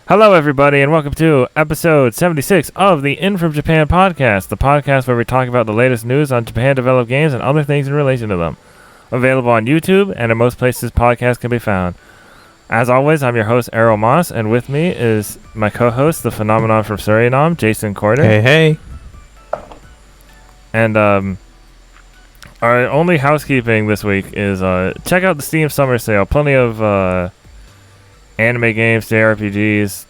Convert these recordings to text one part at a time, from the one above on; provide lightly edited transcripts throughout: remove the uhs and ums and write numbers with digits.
Hello, everybody, and welcome to episode 76 of the In From Japan podcast, the podcast where we talk about the latest news on Japan-developed games and other things in relation to them. Available on YouTube and in most places podcasts can be found. As always, I'm your host, Erroll Moss, and with me is my co-host, the phenomenon from Suriname, Jason Corder. Hey. And our only housekeeping this week is check out the Steam Summer Sale. Plenty of anime games, JRPGs,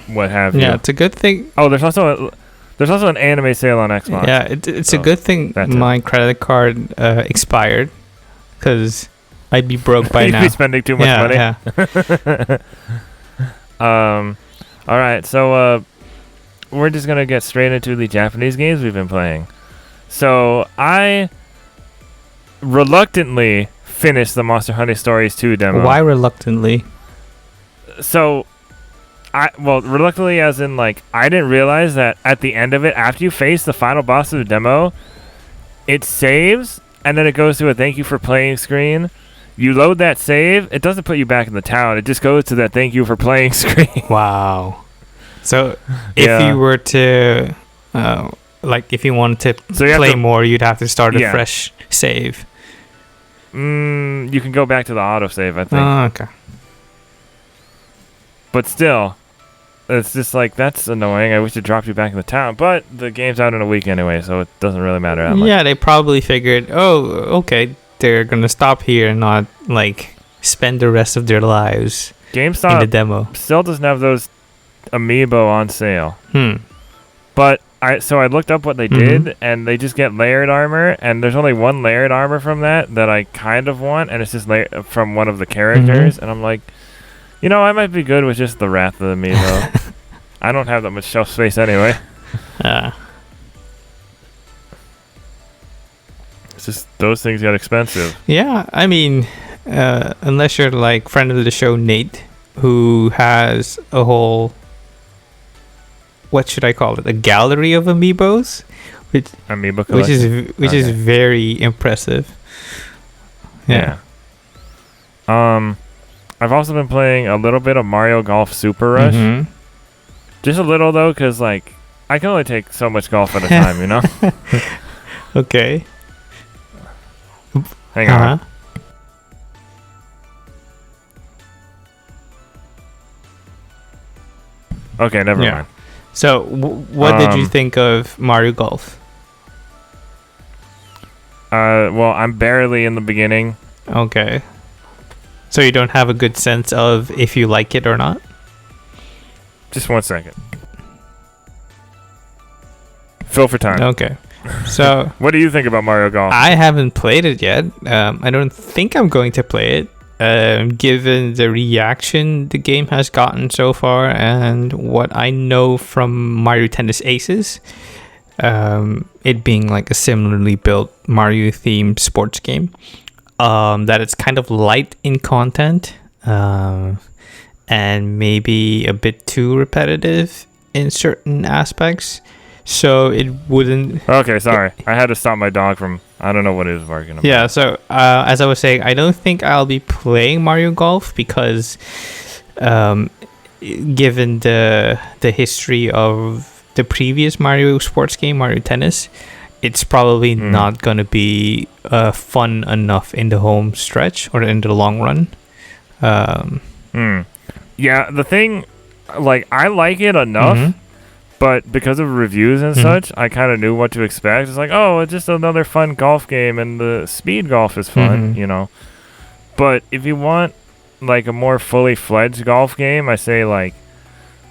what have you. Yeah, it's a good thing. Oh, there's also an anime sale on Xbox. Yeah, it's a good thing my credit card expired, because I'd be broke by now. You'd be spending too much money. Yeah. All right, so we're just gonna get straight into the Japanese games we've been playing. So I reluctantly finished the Monster Hunter Stories 2 demo. Why reluctantly? So, reluctantly as in, like, I didn't realize that at the end of it, after you face the final boss of the demo, it saves, and then it goes to a thank you for playing screen. You load that save, it doesn't put you back in the town, it just goes to that thank you for playing screen. Wow. So, if you were to, if you wanted to play more, you'd have to start a fresh save. You can go back to the autosave, I think. Oh, okay. But still, it's just like, that's annoying. I wish it dropped you back in the town. But the game's out in a week anyway, so it doesn't really matter that much. Yeah, they probably figured, okay, they're going to stop here and not, spend the rest of their lives GameStop in the demo. Still doesn't have those amiibo on sale. But I looked up what they did, and they just get layered armor, and there's only one layered armor from that I kind of want, and it's just from one of the characters, and I'm like, you know, I might be good with just the Wrath of the Amiibo. I don't have that much shelf space anyway. It's just those things get expensive. Yeah, I mean, unless you're friend of the show Nate, who has a whole, what should I call it, a gallery of amiibos, Amiibo collection. which is very impressive. Yeah. I've also been playing a little bit of Mario Golf Super Rush. Just a little, though, because, I can only take so much golf at a time, you know? Okay. Hang on. Okay, never mind. So, what did you think of Mario Golf? Well, I'm barely in the beginning. Okay. So you don't have a good sense of if you like it or not? Just 1 second. Fill for time. Okay. So what do you think about Mario Golf? I haven't played it yet. I don't think I'm going to play it. Given the reaction the game has gotten so far and what I know from Mario Tennis Aces, it being a similarly built Mario-themed sports game, that it's kind of light in content, and maybe a bit too repetitive in certain aspects, so it wouldn't... Okay, sorry. I had to stop my dog from... I don't know what he was barking about. Yeah, so as I was saying, I don't think I'll be playing Mario Golf because given the history of the previous Mario sports game, Mario Tennis, it's probably not going to be fun enough in the home stretch or in the long run. Yeah, the thing, I like it enough, but because of reviews and such, I kind of knew what to expect. It's it's just another fun golf game, and the speed golf is fun, you know. But if you want, a more fully fledged golf game, I say,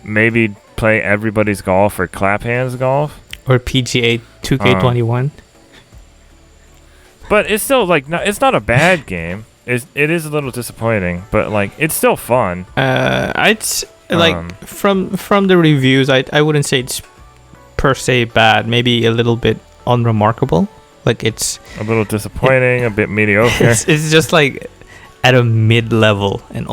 maybe play Everybody's Golf or Clap Hands Golf. Or PGA 2K21. But it's still, it's not a bad game. It is a little disappointing, but, it's still fun. From the reviews, I wouldn't say it's per se bad. Maybe a little bit unremarkable. It's... a little disappointing, a bit mediocre. It's just, at a mid-level. And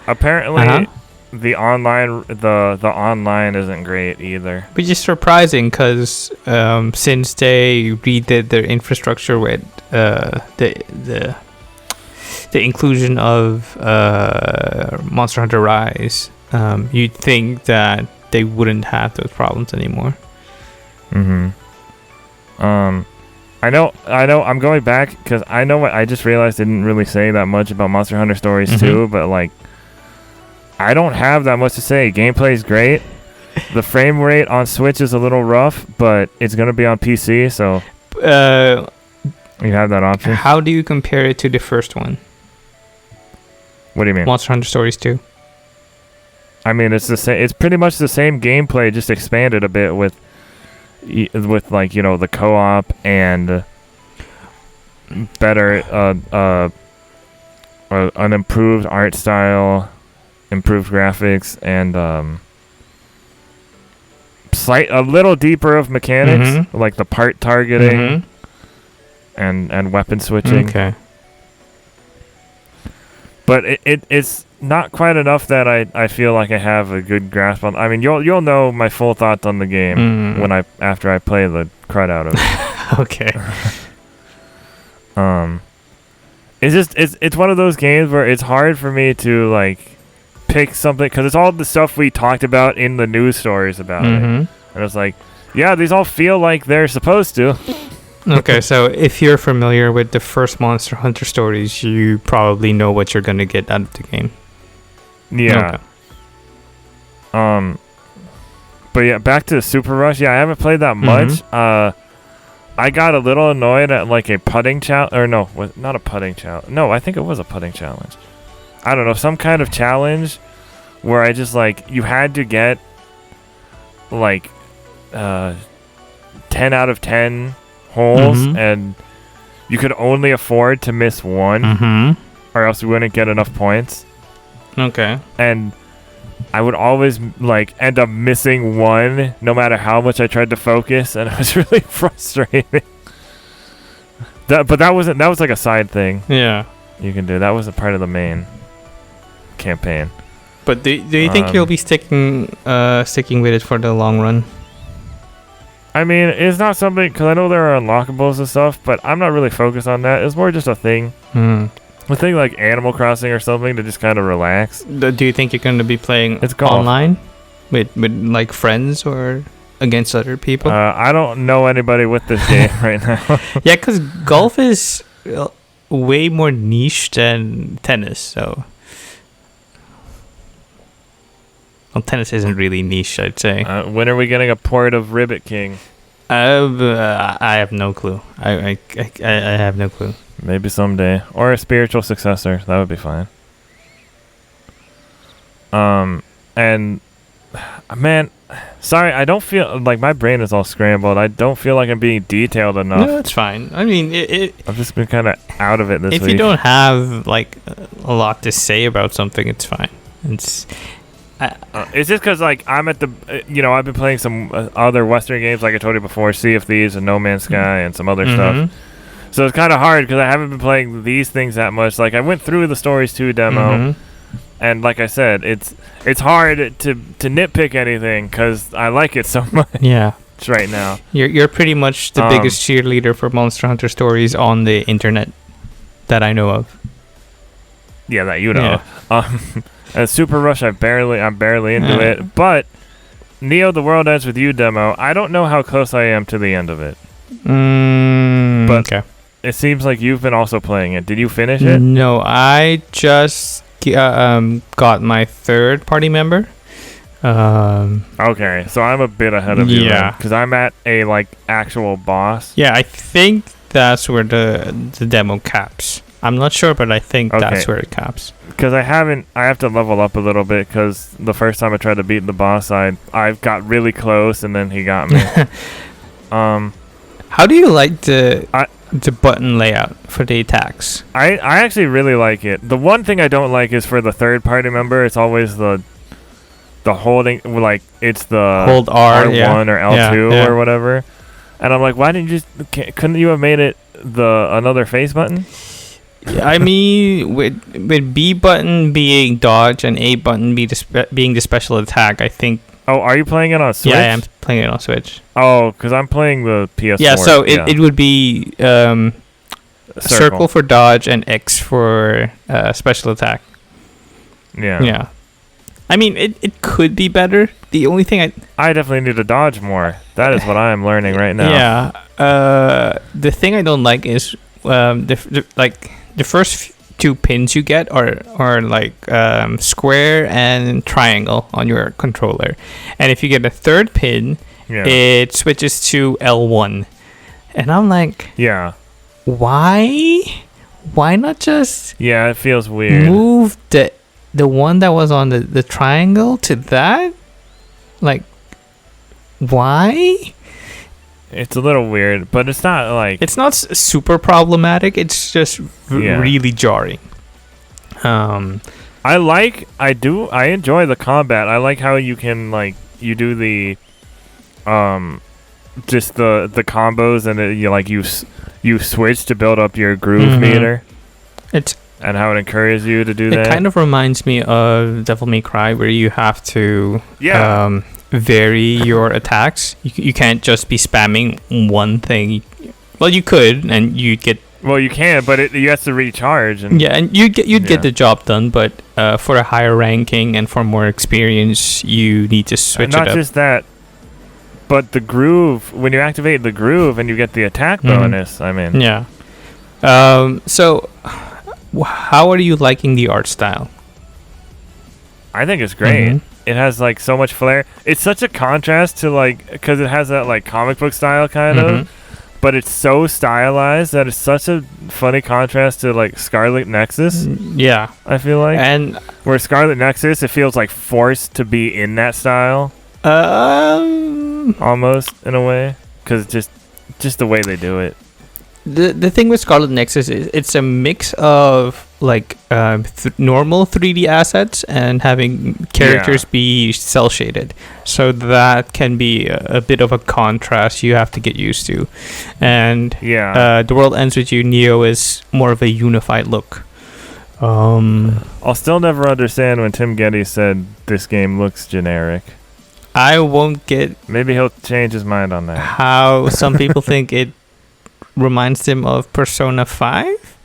apparently... The online isn't great either. Which is surprising because since they redid their infrastructure with the the inclusion of Monster Hunter Rise, you'd think that they wouldn't have those problems anymore. I know. I'm going back because I know what I just realized. I didn't really say that much about Monster Hunter Stories 2, but like, I don't have that much to say. Gameplay is great. The frame rate on Switch is a little rough, but it's gonna be on PC, so you have that option. How do you compare it to the first one? What do you mean? Monster Hunter Stories 2. I mean, it's the same. It's pretty much the same gameplay, just expanded a bit with like, you know, the co-op and better an improved art style, improved graphics, and a little deeper of mechanics, like the part targeting and weapon switching. Okay. But it's not quite enough that I feel like I have a good grasp on. I mean, you'll know my full thoughts on the game after I play the crud out of it. Okay. It's one of those games where it's hard for me to like pick something because it's all the stuff we talked about in the news stories about it, and it's like, yeah, these all feel like they're supposed to. Okay, so if you're familiar with the first Monster Hunter Stories, you probably know what you're gonna get out of the game. Yeah. Okay. But yeah, back to Super Rush. Yeah, I haven't played that much. I got a little annoyed at like a putting challenge, or no, not a putting challenge. No, I think it was a putting challenge. I don't know, some kind of challenge where I just like, you had to get like 10 out of 10 holes, and you could only afford to miss one, or else you wouldn't get enough points. Okay. And I would always like end up missing one, no matter how much I tried to focus, and it was really frustrating. But that was like a side thing. Yeah. You can do. That wasn't part of the main campaign. But do you think you'll be sticking with it for the long run? I mean, it's not something, because I know there are unlockables and stuff, but I'm not really focused on that. It's more just a thing. A thing like Animal Crossing or something to just kind of relax. Do you think you're going to be playing golf. online with like friends or against other people? I don't know anybody with this game right now. Yeah, because golf is way more niche than tennis, so... Well, tennis isn't really niche, I'd say. When are we getting a port of Ribbit King? I have no clue. I have no clue. Maybe someday. Or a spiritual successor. That would be fine. And... Man, sorry, I don't feel... Like, my brain is all scrambled. I don't feel like I'm being detailed enough. No, it's fine. I mean, I've just been kind of out of it this week. If you don't have, like, a lot to say about something, it's fine. It's just because, like, I'm at the... I've been playing some other Western games, like I told you before, Sea of Thieves and No Man's Sky and some other stuff. So it's kind of hard because I haven't been playing these things that much. Like, I went through the Stories 2 demo, and like I said, it's hard to nitpick anything because I like it so much. Yeah. Right now. You're pretty much the biggest cheerleader for Monster Hunter Stories on the internet that I know of. Yeah, that you know. Yeah. And Super Rush, I'm barely into it. But Neo: The World Ends With You demo, I don't know how close I am to the end of it. But okay. It seems like you've been also playing it. Did you finish it? No, I just got my third party member. Okay, so I'm a bit ahead of you. Yeah, because I'm at a like actual boss. Yeah, I think that's where the demo caps. I'm not sure, but I think that's where it caps. Because I have to level up a little bit, because the first time I tried to beat the boss, I got really close, and then he got me. How do you like the button layout for the attacks? I actually really like it. The one thing I don't like is for the third party member, it's always the holding, like, it's the hold R1 or L2 or whatever. And I'm like, why didn't you couldn't you have made it another face button? I mean, with B button being dodge and A button being the special attack, I think. Oh, are you playing it on Switch? Yeah, I'm playing it on Switch. Oh, because I'm playing the PS4. Yeah, so it would be circle for dodge and X for special attack. Yeah. I mean, it could be better. The only thing I definitely need to dodge more. That is what I am learning right now. Yeah. The thing I don't like is the first two pins you get are like square and triangle on your controller, and if you get a third pin, it switches to L1, and I'm like, why not just it feels weird, move the one that was on the triangle to that? Like, why? It's a little weird, but it's not like... It's not super problematic. It's just really jarring. I enjoy the combat. I like how you can, like, you do the... just the combos, and you switch to build up your groove meter. And how it encourages you to do that. It kind of reminds me of Devil May Cry, where you have to vary your attacks. You can't just be spamming one thing. Well, you could, and you'd get... Well, you can, but you have to recharge. And you'd get the job done, but for a higher ranking and for more experience, you need to switch it up. Not just that, but the groove, when you activate the groove and you get the attack bonus, I mean... Yeah. So... How are you liking the art style? I think it's great. It has like so much flair. It's such a contrast to like, because it has that like comic book style kind of, but it's so stylized that it's such a funny contrast to like Scarlet Nexus. Yeah, I feel like, and where Scarlet Nexus, it feels like forced to be in that style. Almost in a way, because just the way they do it. The thing with Scarlet Nexus is it's a mix of like normal 3D assets and having characters be cel shaded, so that can be a bit of a contrast you have to get used to. And The World Ends With You Neo is more of a unified look. I'll still never understand when Tim Geddes said this game looks generic. I won't get... Maybe he'll change his mind on that. How some people think it reminds them of Persona 5,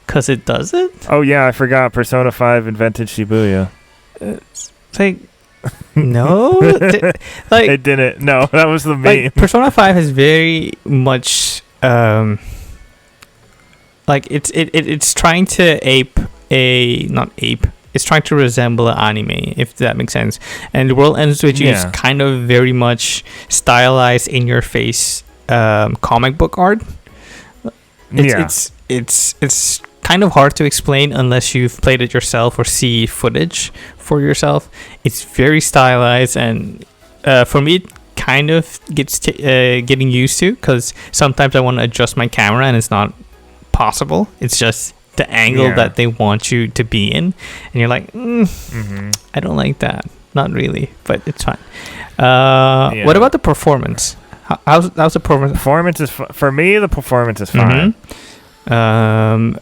because it does it. Oh yeah, I forgot Persona 5 invented Shibuya. It's like, no, like it didn't. No, that was the meme. Like, Persona 5 has very much like it's trying to it's trying to resemble an anime, if that makes sense. And The World Ends With You is kind of very much stylized in your face comic book art. It's kind of hard to explain unless you've played it yourself or see footage for yourself. It's very stylized, and for me it kind of gets getting used to, because sometimes I want to adjust my camera and it's not possible. It's just the angle that they want you to be in, and you're like, I don't like that. Not really, but it's fine. What about the performance? How's the performance? Performance is for me. The performance is fine. I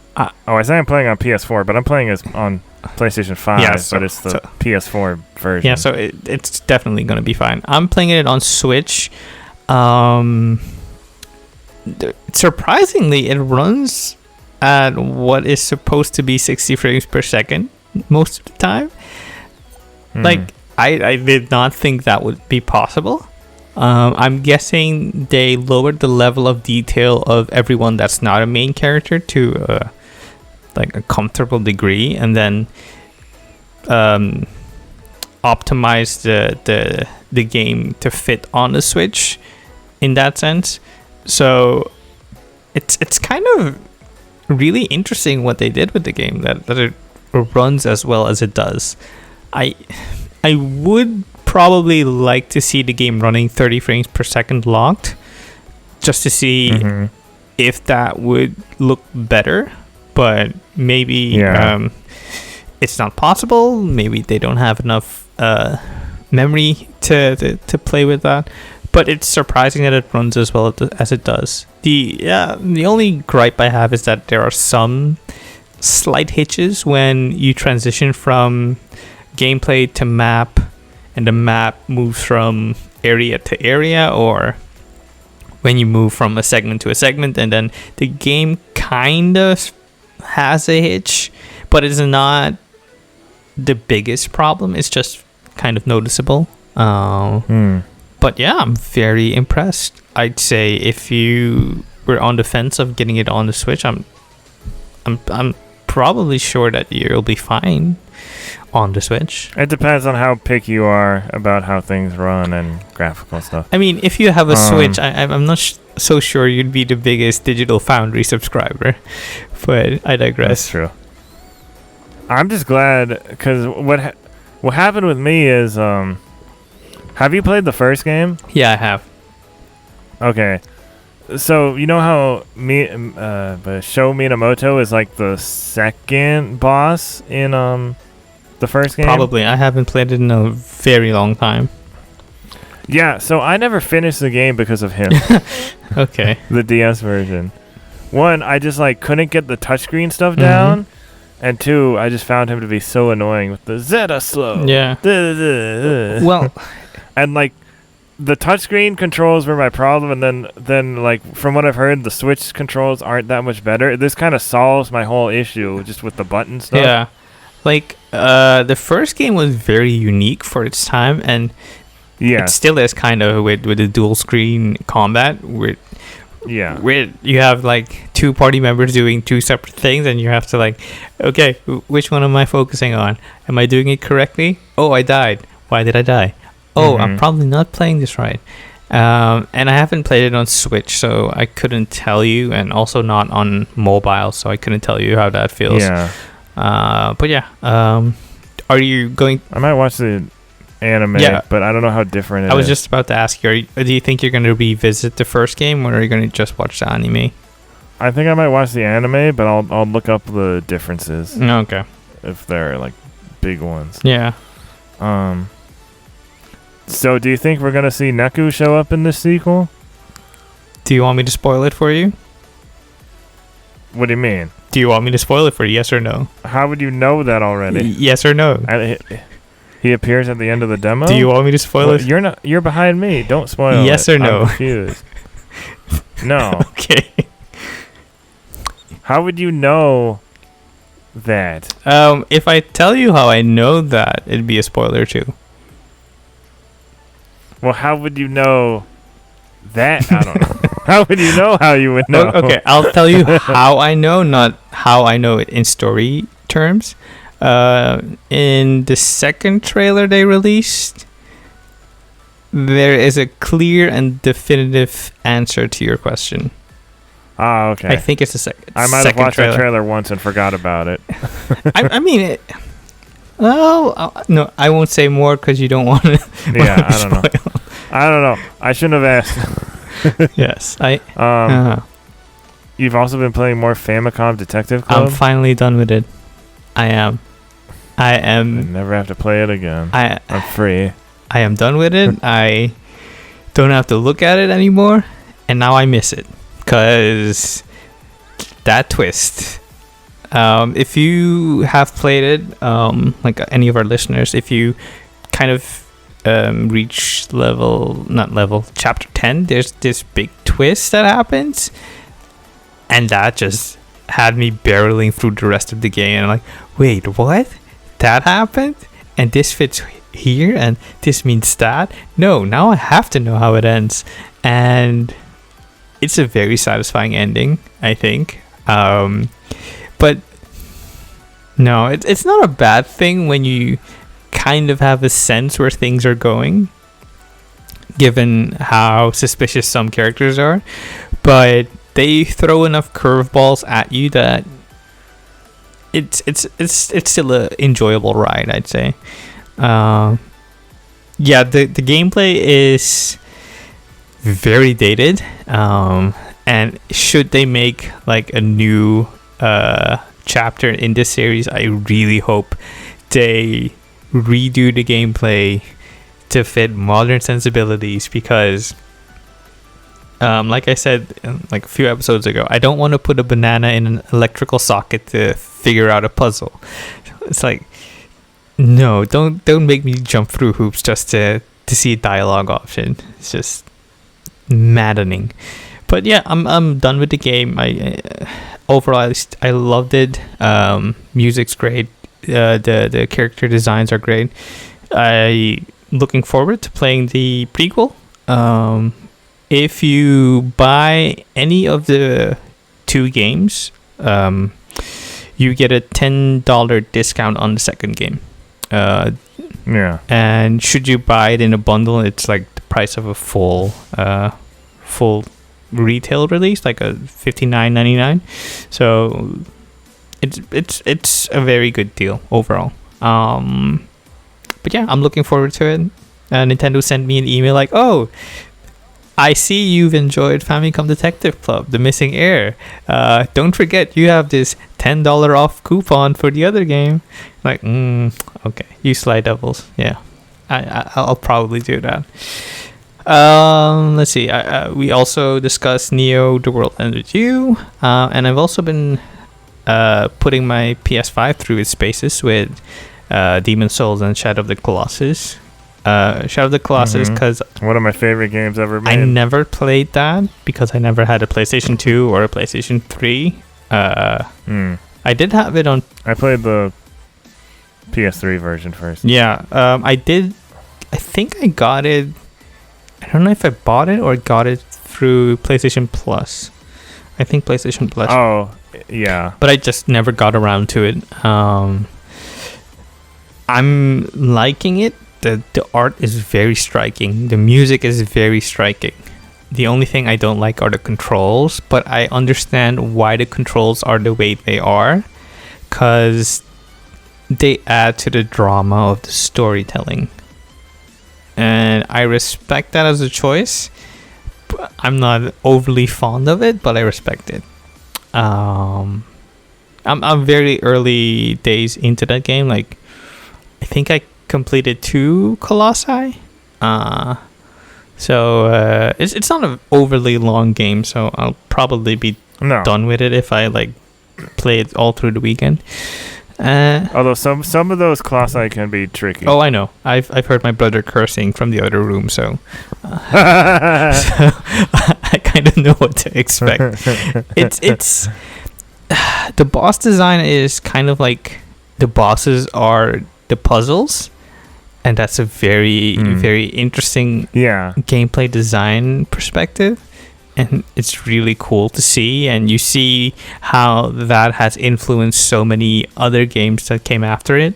say I'm playing on PS4, but I'm playing on PlayStation 5. But it's the PS4 version. Yeah, so it's definitely going to be fine. I'm playing it on Switch. Surprisingly, it runs at what is supposed to be 60 frames per second most of the time. Like, I did not think that would be possible. I'm guessing they lowered the level of detail of everyone that's not a main character to like a comfortable degree, and then optimized the game to fit on the Switch in that sense. So it's kind of really interesting what they did with the game, that it runs as well as it does. I would probably like to see the game running 30 frames per second locked, just to see if that would look better, but maybe it's not possible. Maybe they don't have enough memory to play with that, but it's surprising that it runs as well as it does. The only gripe I have is that there are some slight hitches when you transition from gameplay to map, and the map moves from area to area, or when you move from a segment to a segment, and then the game kind of has a hitch, but it's not the biggest problem. It's just kind of noticeable. But yeah, I'm very impressed. I'd say if you were on the fence of getting it on the Switch, I'm probably sure that you'll be fine on the Switch. It depends on how picky you are about how things run and graphical stuff. I mean, if you have a Switch, I'm not so sure you'd be the biggest Digital Foundry subscriber, but I digress. That's true. I'm just glad, because what happened with me is, have you played the first game? Yeah, I have. Okay. So, you know how Sho Minamoto is like the second boss in the first game? Probably. I haven't played it in a very long time. Yeah, so I never finished the game because of him. Okay. The DS version. One, I just like couldn't get the touchscreen stuff down. And two, I just found him to be so annoying with the Zeta slow. Yeah. Well, and like the touchscreen controls were my problem, and then like from what I've heard, the Switch controls aren't that much better. This kind of solves my whole issue just with the button stuff. Yeah. Like the first game was very unique for its time, and it still is kind of with the dual screen combat where you have like two party members doing two separate things, and you have to like, okay, which one am I focusing on? Am I doing it correctly? Oh, I died. Why did I die? Oh, I'm probably not playing this right. And I haven't played it on Switch, so I couldn't tell you, and also not on mobile, so I couldn't tell you how that feels. Yeah. But yeah, are you going? I might watch the anime, but I don't know how different it is. I was just about to ask you, do you think you're going to revisit the first game, or are you going to just watch the anime? I think I might watch the anime, but I'll look up the differences. Okay. If they're like big ones. Yeah. So do you think we're going to see Neku show up in this sequel? Do you want me to spoil it for you? What do you mean? Do you want me to spoil it for you, yes or no? How would you know that already? Yes or no? He appears at the end of the demo? Do you want me to spoil it? You're behind me. Don't spoil it. Yes or no? I'm confused. No. Okay. How would you know that? If I tell you how I know that, it'd be a spoiler too. Well, how would you know that? I don't know. How would you know how you would know? Okay, I'll tell you how I know, not how I know it in story terms. In the second trailer they released, there is a clear and definitive answer to your question. Ah, okay. I think it's the second. I might have watched the trailer once and forgot about it. I mean, no, I won't say more because you don't want to. Yeah, I don't know. I don't know. I shouldn't have asked. Yes, You've also been playing more Famicom Detective Club? I'm finally done with it. I am. I never have to play it again. I'm free. I am done with it. I don't have to look at it anymore, and now I miss it because that twist. If you have played it, like any of our listeners, if you kind of reach chapter 10, there's this big twist that happens, and that just had me barreling through the rest of the game, and I'm like, wait, what? That happened? And this fits here, and this means that? No, now I have to know how it ends. And it's a very satisfying ending, I think. But no, it's not a bad thing when you kind of have a sense where things are going, given how suspicious some characters are. But they throw enough curveballs at you that it's still an enjoyable ride, I'd say. The gameplay is very dated, and should they make like a new chapter in this series, I really hope they redo the gameplay to fit modern sensibilities, because like I said like a few episodes ago, I don't want to put a banana in an electrical socket to figure out a puzzle. It's like, no, don't make me jump through hoops just to see a dialogue option. It's just maddening. But yeah, I'm done with the game. overall, I loved it. Music's great. The character designs are great. I looking forward to playing the prequel. If you buy any of the 2 games, you get a $10 discount on the second game. Yeah. And should you buy it in a bundle, it's like the price of a full retail release, like a $59.99. So it's a very good deal overall. But yeah, I'm looking forward to it. Nintendo sent me an email like, "Oh, I see you've enjoyed Famicom Detective Club, The Missing Heir. Don't forget, you have this $10 off coupon for the other game." Like, okay, you sly devils. Yeah, I'll probably do that. Let's see. We also discussed Neo: The World Ends With You, and I've also been putting my PS5 through its paces with Demon Souls and Shadow of the Colossus. Shadow of the Colossus, because one of my favorite games ever made. I never played that because I never had a PlayStation 2 or a PlayStation 3. I did have it on. I played the PS3 version first. Yeah, I did. I think I got it. I don't know if I bought it or got it through PlayStation Plus. I think PlayStation Plus. Oh, yeah. But I just never got around to it. I'm liking it. The art is very striking. The music is very striking. The only thing I don't like are the controls, but I understand why the controls are the way they are, because they add to the drama of the storytelling. And I respect that as a choice. But I'm not overly fond of it, but I respect it. I'm very early days into that game. Like, I think I completed 2 Colossi. So it's not an overly long game, so I'll probably be done with it if I like play it all through the weekend. Although some of those Colossi can be tricky. Oh, I know. I've heard my brother cursing from the other room, so I kind of know what to expect. It's the boss design is kind of like the bosses are the puzzles, and that's a very very interesting gameplay design perspective. And it's really cool to see, and you see how that has influenced so many other games that came after it.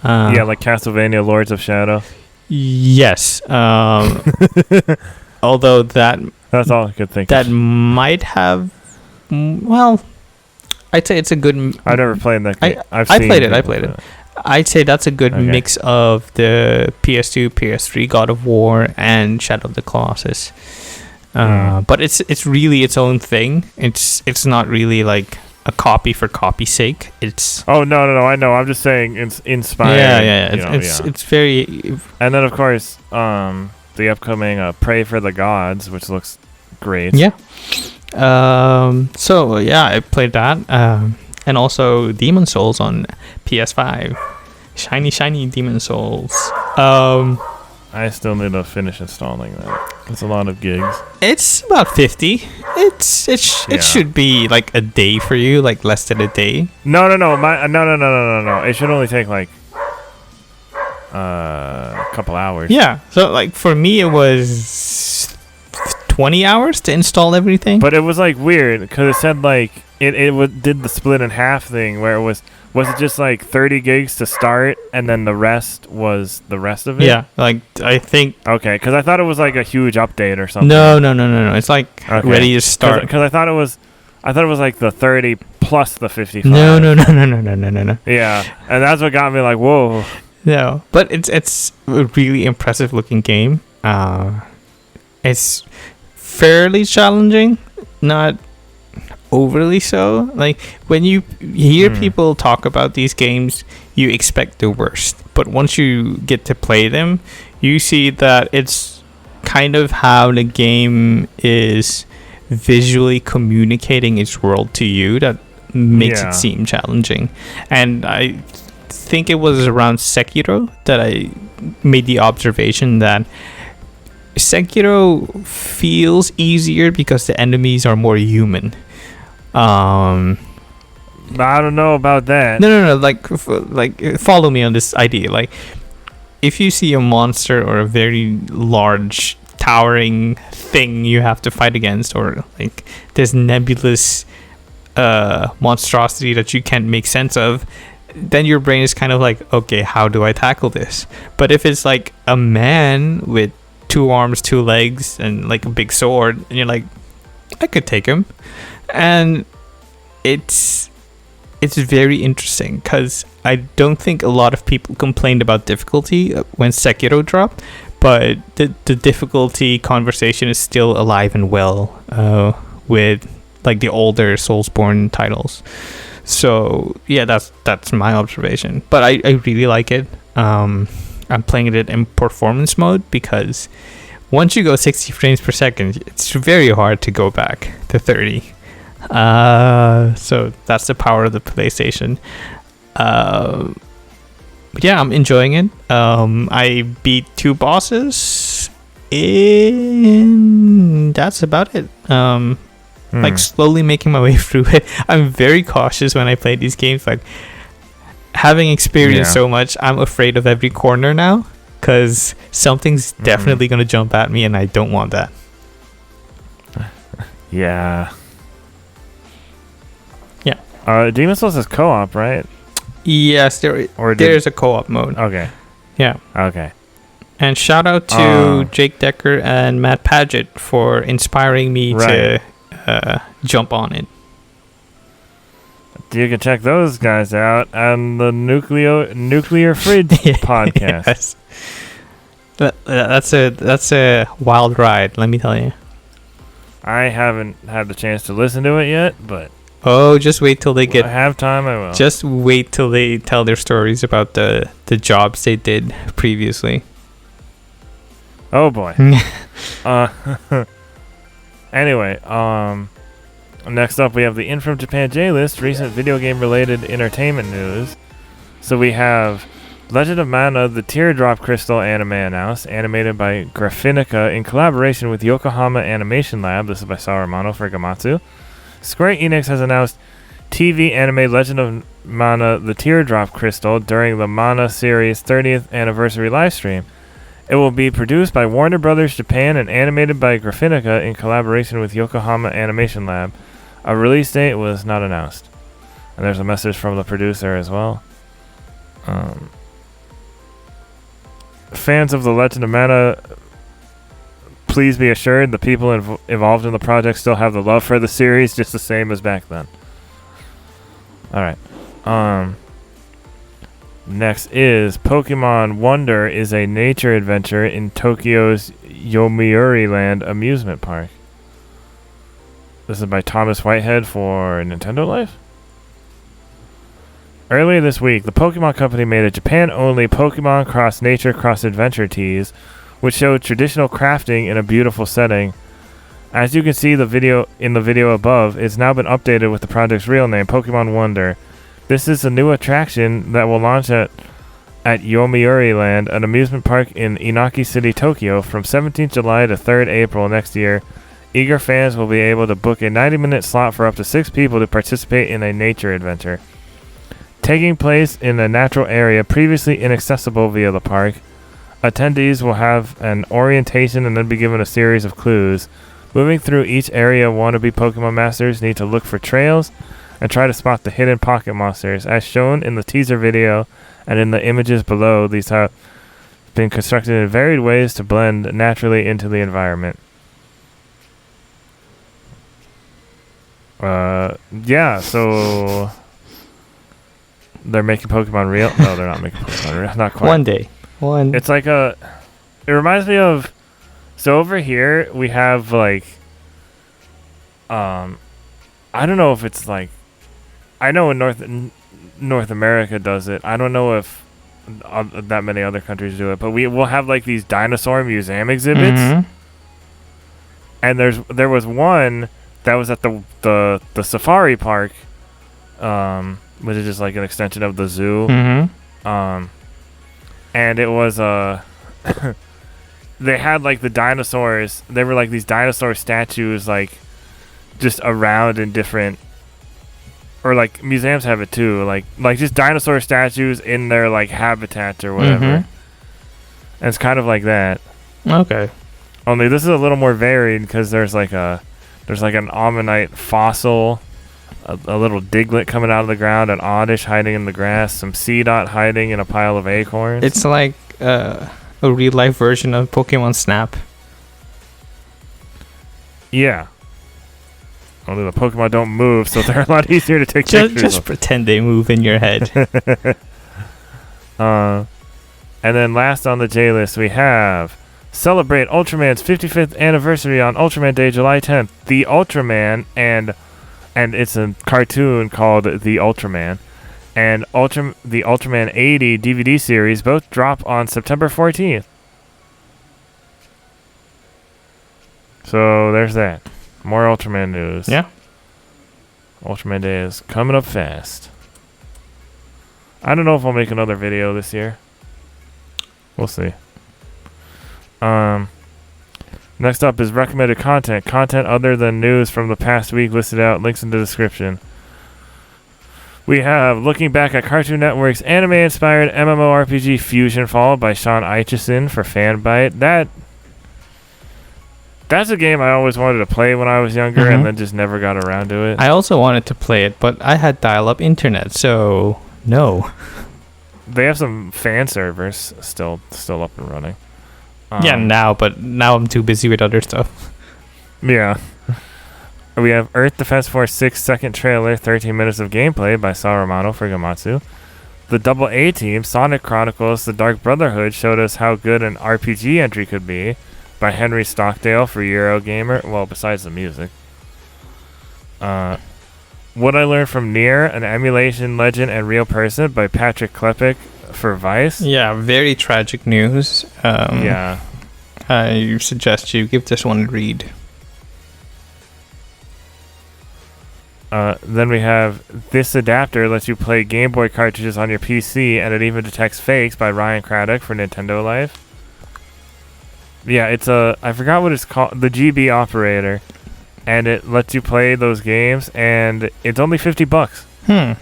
Like Castlevania Lords of Shadow. Yes. Although that's all I could think that of. might have, well, I'd say it's a good... I've never played that game. I played it. I'd say that's a good mix of the PS2, PS3 God of War and Shadow of the Colossus. But it's really its own thing. It's not really like a copy for copy's sake. It's no, I know. I'm just saying it's inspired. It's very. And then of course, the upcoming Pray for the Gods, which looks great. Yeah. So yeah, I played that. And also Demon Souls on PS5. Shiny Demon Souls. I still need to finish installing that. It's a lot of gigs. It's about 50. It should be like a day for you, like less than a day. No. It should only take like a couple hours. Yeah. So like for me, it was 20 hours to install everything. But it was like weird because it said like it did the split in half thing where it was it just like 30 gigs to start and then the rest was the rest of it? Yeah, like I think. Okay, because I thought it was like a huge update or something. No. It's like ready to start. Because I thought it was like the 30 plus the 55. No. Yeah, and that's what got me like, whoa. No, but it's a really impressive looking game. It's fairly challenging, not overly so. Like when you hear people talk about these games, you expect the worst, but once you get to play them, you see that it's kind of how the game is visually communicating its world to you that makes it seem challenging. And I think it was around Sekiro that I made the observation that Sekiro feels easier because the enemies are more human. Um, I don't know about that. no. Like follow me on this idea. Like, if you see a monster or a very large towering thing you have to fight against, or like this nebulous monstrosity that you can't make sense of, then your brain is kind of like, okay, how do I tackle this? But if it's like a man with 2 arms, 2 legs, and like a big sword, and you're like, I could take him. And it's very interesting because I don't think a lot of people complained about difficulty when Sekiro dropped, but the difficulty conversation is still alive and well with like the older Soulsborne titles. So yeah, that's my observation. But I really like it. I'm playing it in performance mode because once you go 60 frames per second, it's very hard to go back to 30. So that's the power of the PlayStation. But yeah, I'm enjoying it. I beat 2 bosses, and that's about it. Like slowly making my way through it. I'm very cautious when I play these games. Like, having experienced so much, I'm afraid of every corner now because something's definitely going to jump at me, and I don't want that. Yeah. Yeah. Demon's Souls is co-op, right? Yes, there's a co-op mode. Okay. Yeah. Okay. And shout out to Jake Decker and Matt Paget for inspiring me to jump on it. You can check those guys out on the Nuclear Fridge podcast. Yes. That's a wild ride, let me tell you. I haven't had the chance to listen to it yet, but just wait till they have time. I will. Just wait till they tell their stories about the jobs they did previously. Oh boy. Anyway, next up we have the In From Japan J-List, recent video game related entertainment news. So we have Legend of Mana, the Teardrop Crystal anime announced, animated by Graphinica in collaboration with Yokohama Animation Lab. This is by Sal Romano for Gematsu. Square Enix has announced TV anime Legend of Mana, the Teardrop Crystal during the Mana series 30th anniversary livestream. It will be produced by Warner Brothers Japan and animated by Graphinica in collaboration with Yokohama Animation Lab. A release date was not announced. And there's a message from the producer as well. Fans of The Legend of Mana, please be assured the people involved in the project still have the love for the series just the same as back then. Alright. Next is Pokemon Wonder is a nature adventure in Tokyo's Yomiuri Land amusement park. This is by Thomas Whitehead for Nintendo Life. Earlier this week, the Pokemon Company made a Japan-only Pokemon Cross Nature Cross Adventure tease, which showed traditional crafting in a beautiful setting. As you can see in the video above, it's now been updated with the project's real name, Pokemon Wonder. This is a new attraction that will launch at Yomiuri Land, an amusement park in Inaki City, Tokyo, from 17th July to 3rd April next year. Eager fans will be able to book a 90-minute slot for up to 6 people to participate in a nature adventure. Taking place in a natural area previously inaccessible via the park, attendees will have an orientation and then be given a series of clues. Moving through each area, wannabe Pokemon Masters need to look for trails and try to spot the hidden pocket monsters. As shown in the teaser video and in the images below, these have been constructed in varied ways to blend naturally into the environment. Yeah, so they're making Pokemon real? No, they're not making Pokemon real. Not quite. One day. It's like it reminds me of, so over here we have like, I don't know if it's like, I know in North America does it. I don't know if that many other countries do it, but we will have like these dinosaur museum exhibits. Mm-hmm. And there was one that was at the safari park, which is just like an extension of the zoo. Mm-hmm. And it was they had like the dinosaurs. They were like these dinosaur statues, like just around in different or like museums have it too, like just dinosaur statues in their like habitats or whatever. And it's kind of like that. Okay. Only this is a little more varied because there's like an ammonite fossil, a little diglet coming out of the ground, an oddish hiding in the grass, some sea dot hiding in a pile of acorns. It's like a real life version of Pokemon Snap. Yeah. Only the Pokemon don't move, so they're a lot easier to take pictures Just of. pretend they move in your head. And then last on the J list, we have celebrate Ultraman's 55th anniversary on Ultraman Day, July 10th. The Ultraman and it's a cartoon called The Ultraman, and the Ultraman 80 DVD series both drop on September 14th. So there's that. More Ultraman news. Yeah. Ultraman Day is coming up fast. I don't know if I'll make another video this year. We'll see. Next up is recommended content. Content other than news from the past week listed out. Links in the description. We have looking back at Cartoon Network's anime-inspired MMORPG FusionFall by Sean Aitchison for Fanbyte. That's a game I always wanted to play when I was younger and then just never got around to it. I also wanted to play it, but I had dial-up internet, so no. They have some fan servers still up and running. Yeah, now I'm too busy with other stuff. Yeah. We have Earth Defense Force 6 second trailer, 13 minutes of gameplay by Sal Romano for Gematsu. The Double A Team, Sonic Chronicles, The Dark Brotherhood showed us how good an RPG entry could be by Henry Stockdale for Eurogamer. Well, besides the music. What I Learned from Nier, an emulation legend and real person by Patrick Klepek for Vice. Yeah, very tragic news. Yeah. I suggest you give this one a read. Then we have This Adapter lets you play Game Boy cartridges on your PC, and it even detects fakes by Ryan Craddock for Nintendo Life. Yeah, it's I forgot what it's called, the GB operator, and it lets you play those games, and it's only $50.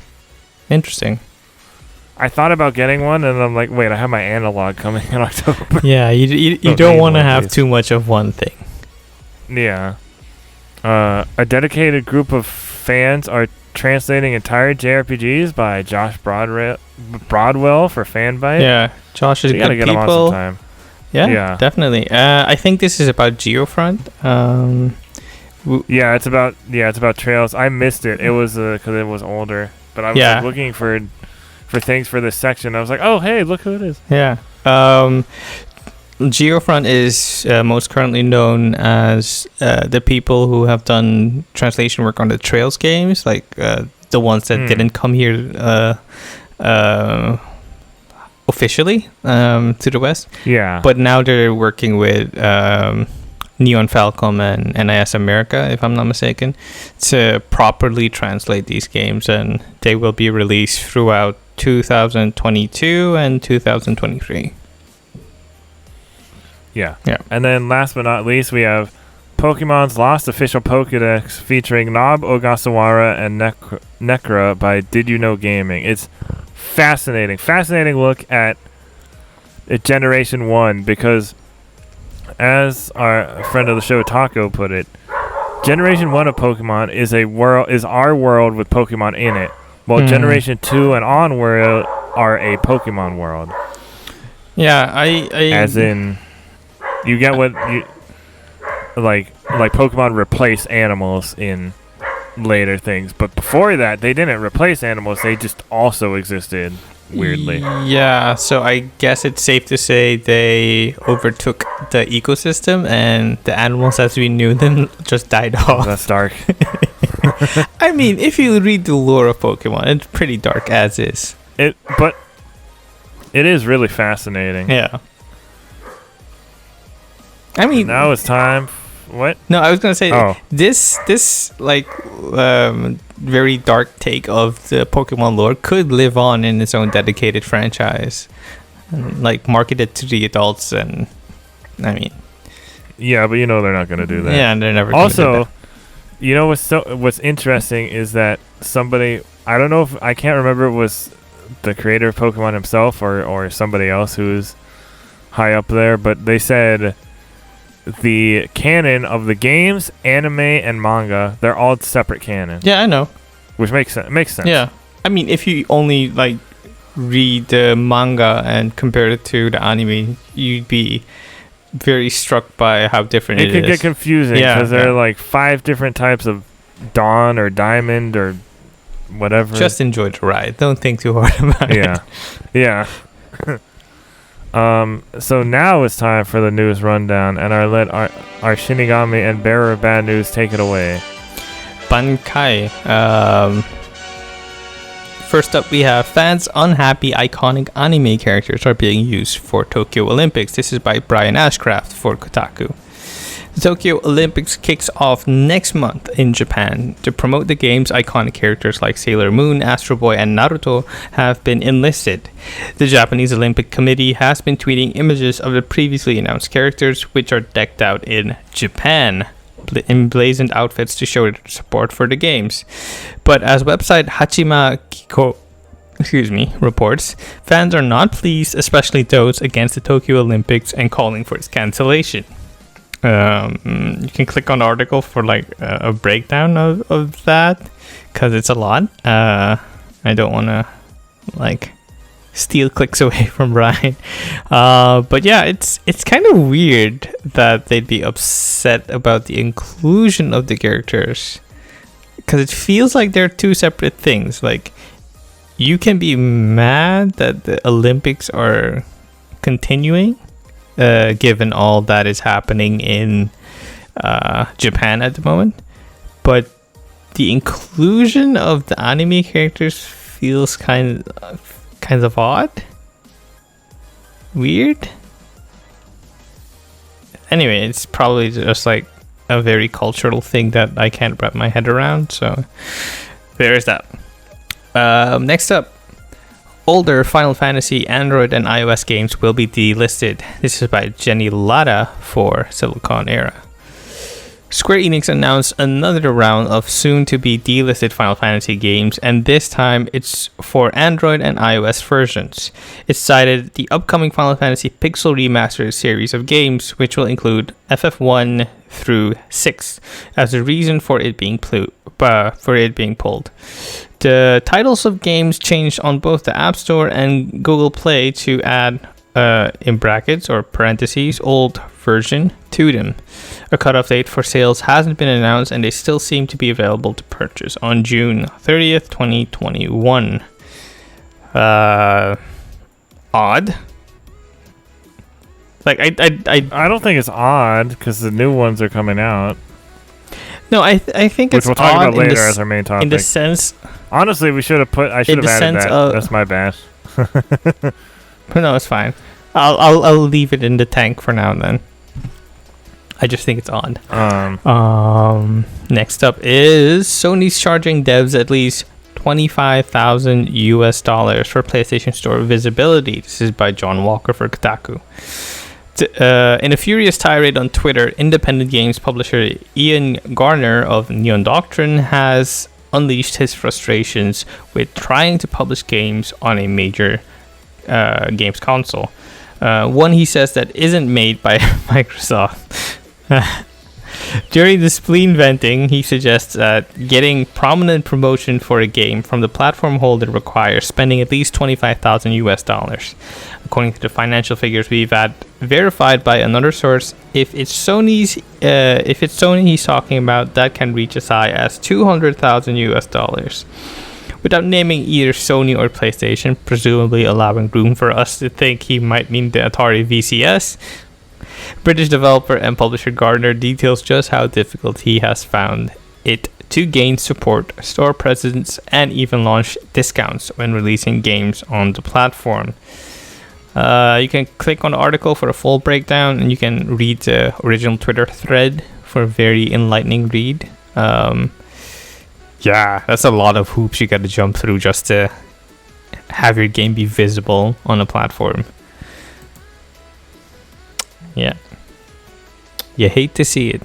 Interesting. I thought about getting one, and I'm like, wait, I have my analog coming in October. Yeah, you don't want to have too much of one thing. Yeah. A dedicated group of fans are translating entire JRPGs by Josh Broadwell for Fanbyte. Yeah, Josh is you good gotta get him on people. sometime. Yeah, definitely. I think this is about Geofront. Yeah, it's about Trails. I missed it. It was because it was older, but I was like, looking for things for this section. I was like, oh hey, look who it is. Yeah. Geofront is most currently known as the people who have done translation work on the Trails games, like the ones that didn't come here officially to the West. Yeah. But now they're working with Neon Falcom and NIS America, if I'm not mistaken, to properly translate these games, and they will be released throughout 2022 and 2023. Yeah. And then last but not least, we have Pokemon's Lost official Pokédex featuring Nob Ogasawara and Necra by Did You Know Gaming. It's fascinating look at Generation 1, because as our friend of the show Taco put it, Generation 1 of Pokemon is our world with Pokemon in it, while Generation 2 and onward are a Pokemon world. Yeah, I as in, you get what you like Pokemon replace animals in later things, but before that they didn't replace animals, they just also existed weirdly. Yeah, so I guess it's safe to say they overtook the ecosystem and the animals as we knew them just died off. That's dark. I mean, if you read the lore of Pokemon, it's pretty dark as is. But it is really fascinating. Yeah. I mean, now it's time. What? No, I was gonna say this like very dark take of the Pokemon lore could live on in its own dedicated franchise, like marketed to the adults. And I mean, yeah, but you know they're not gonna do that. Yeah, and they're never. Also, you know what's interesting is that somebody I don't know if I can't remember if it was the creator of Pokemon himself or somebody else who's high up there, but they said the canon of the games, anime, and manga, they're all separate canon. Yeah, I know. Which makes sense. Yeah. I mean, if you only like read the manga and compare it to the anime, you'd be very struck by how different it is. It could get confusing because there are like 5 different types of Dawn or Diamond or whatever. Just enjoy the ride. Don't think too hard about it. Yeah. So now it's time for the news rundown, and I'll let our Shinigami and bearer of bad news take it away. Bankai. First up, we have fans unhappy iconic anime characters are being used for Tokyo Olympics. This is by Brian Ashcraft for Kotaku. The Tokyo Olympics kicks off next month in Japan. To promote the games, iconic characters like Sailor Moon, Astro Boy, and Naruto have been enlisted. The Japanese Olympic Committee has been tweeting images of the previously announced characters, which are decked out in Japan, emblazoned outfits to show their support for the games. But as website Hachima Kiko reports, fans are not pleased, especially those against the Tokyo Olympics, and calling for its cancellation. You can click on the article for like a breakdown of that, because it's a lot. I don't want to like steal clicks away from Brian, but yeah, it's kind of weird that they'd be upset about the inclusion of the characters, because it feels like they're two separate things. Like, you can be mad that the Olympics are continuing, given all that is happening in Japan at the moment, but the inclusion of the anime characters feels kind of odd, weird. Anyway, it's probably just like a very cultural thing that I can't wrap my head around, so there is that. Next up, older Final Fantasy Android and iOS games will be delisted. This is by Jenny Latta for Silicon Era. Square Enix announced another round of soon-to-be delisted Final Fantasy games, and this time it's for Android and iOS versions. It cited the upcoming Final Fantasy Pixel Remasters series of games, which will include FF1 through 6, as a reason for it being pulled. The titles of games changed on both the App Store and Google Play to add, in brackets or parentheses, old version to them. A cutoff date for sales hasn't been announced, and they still seem to be available to purchase on June 30th, 2021. Odd. Like, I don't think it's odd, because the new ones are coming out. No, I think it's odd. Which we'll talk about later as our main topic. In the sense... Honestly, I should have added that. That's my bad. No, it's fine. I'll leave it in the tank for now then. I just think it's odd. Next up is Sony's charging devs at least $25,000 for PlayStation Store visibility. This is by John Walker for Kotaku. In a furious tirade on Twitter, independent games publisher Ian Garner of Neon Doctrine has unleashed his frustrations with trying to publish games on a major games console. One, he says, that isn't made by Microsoft. During the spleen venting, he suggests that getting prominent promotion for a game from the platform holder requires spending at least $25,000. According to the financial figures we've had verified by another source, if it's Sony he's talking about, that can reach as high as $200,000. Without naming either Sony or PlayStation, presumably allowing room for us to think he might mean the Atari VCS, British developer and publisher Gardner details just how difficult he has found it to gain support, store presence, and even launch discounts when releasing games on the platform. You can click on the article for a full breakdown, and you can read the original Twitter thread for a very enlightening read. Yeah, that's a lot of hoops you got to jump through just to have your game be visible on a platform. Yeah. You hate to see it.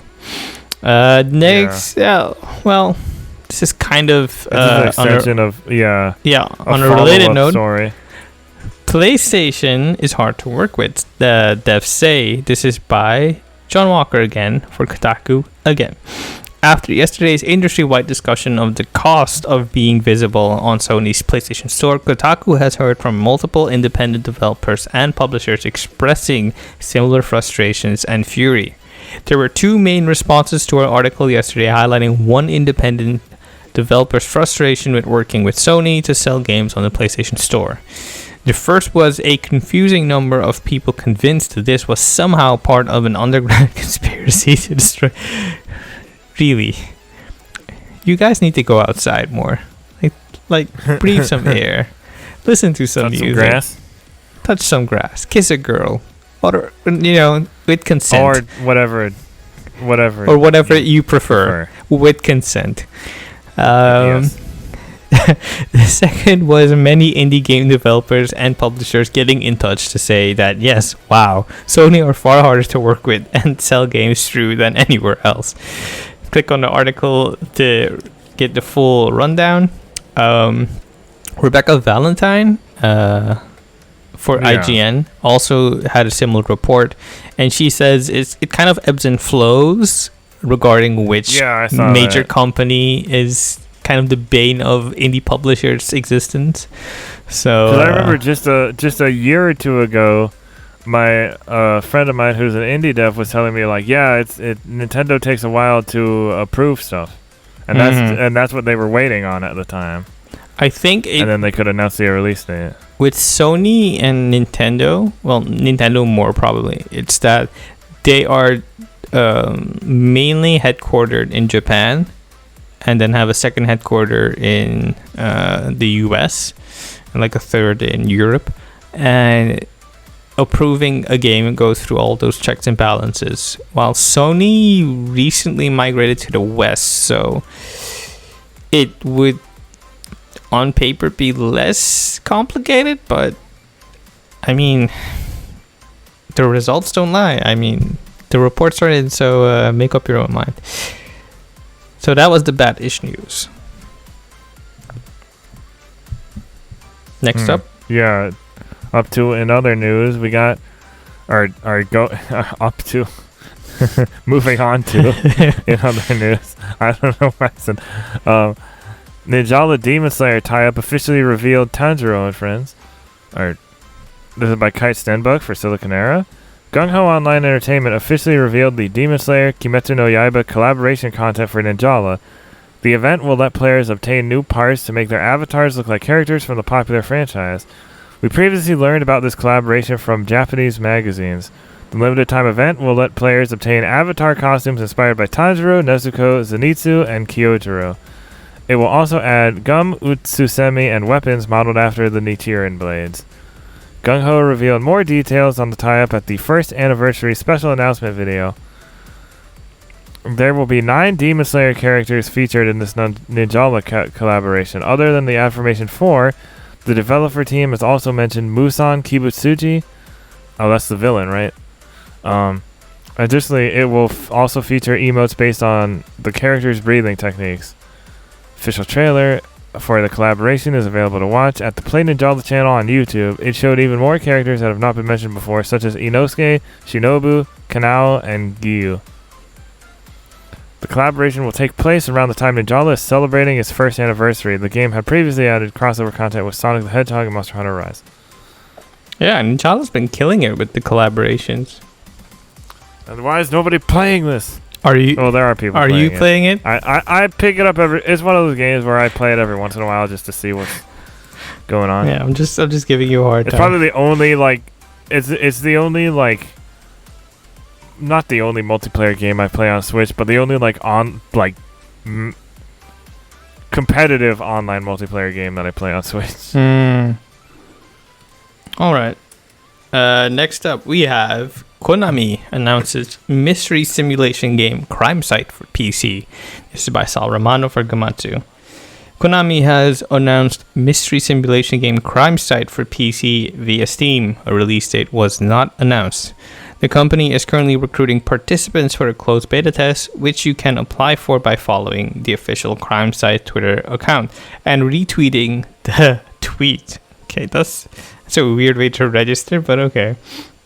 Next, well, this is kind of an extension of on a related note. Story. PlayStation is hard to work with. The devs say. This is by John Walker again for Kotaku again. After yesterday's industry-wide discussion of the cost of being visible on Sony's PlayStation Store, Kotaku has heard from multiple independent developers and publishers expressing similar frustrations and fury. There were two main responses to our article yesterday, highlighting one independent developer's frustration with working with Sony to sell games on the PlayStation Store. The first was a confusing number of people convinced that this was somehow part of an underground conspiracy to destroy... Really, you guys need to go outside more. Like breathe some air, listen to some music, touch some grass, kiss a girl, or with consent, or whatever you prefer with consent. Yes. The second was many indie game developers and publishers getting in touch to say that yes, wow, Sony are far harder to work with and sell games through than anywhere else. Click on the article to get the full rundown. Rebecca Valentine for IGN also had a similar report, and she says it kind of ebbs and flows regarding which major company is kind of the bane of indie publishers' existence. So I remember just a year or two ago, my friend of mine who's an indie dev was telling me Nintendo takes a while to approve stuff, and that's what they were waiting on at the time. I think, and then they could announce the release date. With Sony and Nintendo, well, Nintendo more probably, it's that they are mainly headquartered in Japan, and then have a second headquarter in the US, and like a third in Europe, and approving a game goes through all those checks and balances, while Sony recently migrated to the West, so it would on paper be less complicated, but I mean, the results don't lie. I mean, the reports are in, so make up your own mind. So that was the bad-ish news. Next up, up to in other news, we got up to moving on to in other news. I don't know why I said Ninjala Demon Slayer tie-up officially revealed. Tanjiro and friends. This is by Kite Stenbuck for Silicon Era. Gung Ho Online Entertainment officially revealed the Demon Slayer Kimetsu no Yaiba collaboration content for Ninjala. The event will let players obtain new parts to make their avatars look like characters from the popular franchise. We previously learned about this collaboration from Japanese magazines. The limited time event will let players obtain avatar costumes inspired by Tanjiro, Nezuko, Zenitsu, and Kyojiro. It will also add gum, utsusemi, and weapons modeled after the Nichiren blades. Gung Ho revealed more details on the tie-up at the first anniversary special announcement video. There will be 9 Demon Slayer characters featured in this Ninjala collaboration. Other than the Affirmation 4, the developer team has also mentioned Musan Kibutsuji. Oh, that's the villain, right? Additionally, it will also feature emotes based on the characters' breathing techniques. Official trailer for the collaboration is available to watch at the Play Ninjala channel on YouTube. It showed even more characters that have not been mentioned before, such as Inosuke, Shinobu, Kanao, and Gyu. The collaboration will take place around the time Ninjala is celebrating its first anniversary. The game had previously added crossover content with Sonic the Hedgehog and Monster Hunter Rise. Yeah, Ninjala's been killing it with the collaborations. And why is nobody playing this? Are you? Oh, there are people. Are you playing it? I pick it up it's one of those games where I play it every once in a while just to see what's going on. Yeah, I'm just giving you a hard time. It's probably the only it's the only not the only multiplayer game I play on Switch, but the only competitive online multiplayer game that I play on Switch. All right. Next up, we have Konami announces mystery simulation game Crime Site for PC. This is by Sal Romano for Gematsu. Konami has announced mystery simulation game Crime Site for PC via Steam. A release date was not announced. The company is currently recruiting participants for a closed beta test, which you can apply for by following the official crime site Twitter account and retweeting the tweet. Okay, that's a weird way to register, but okay.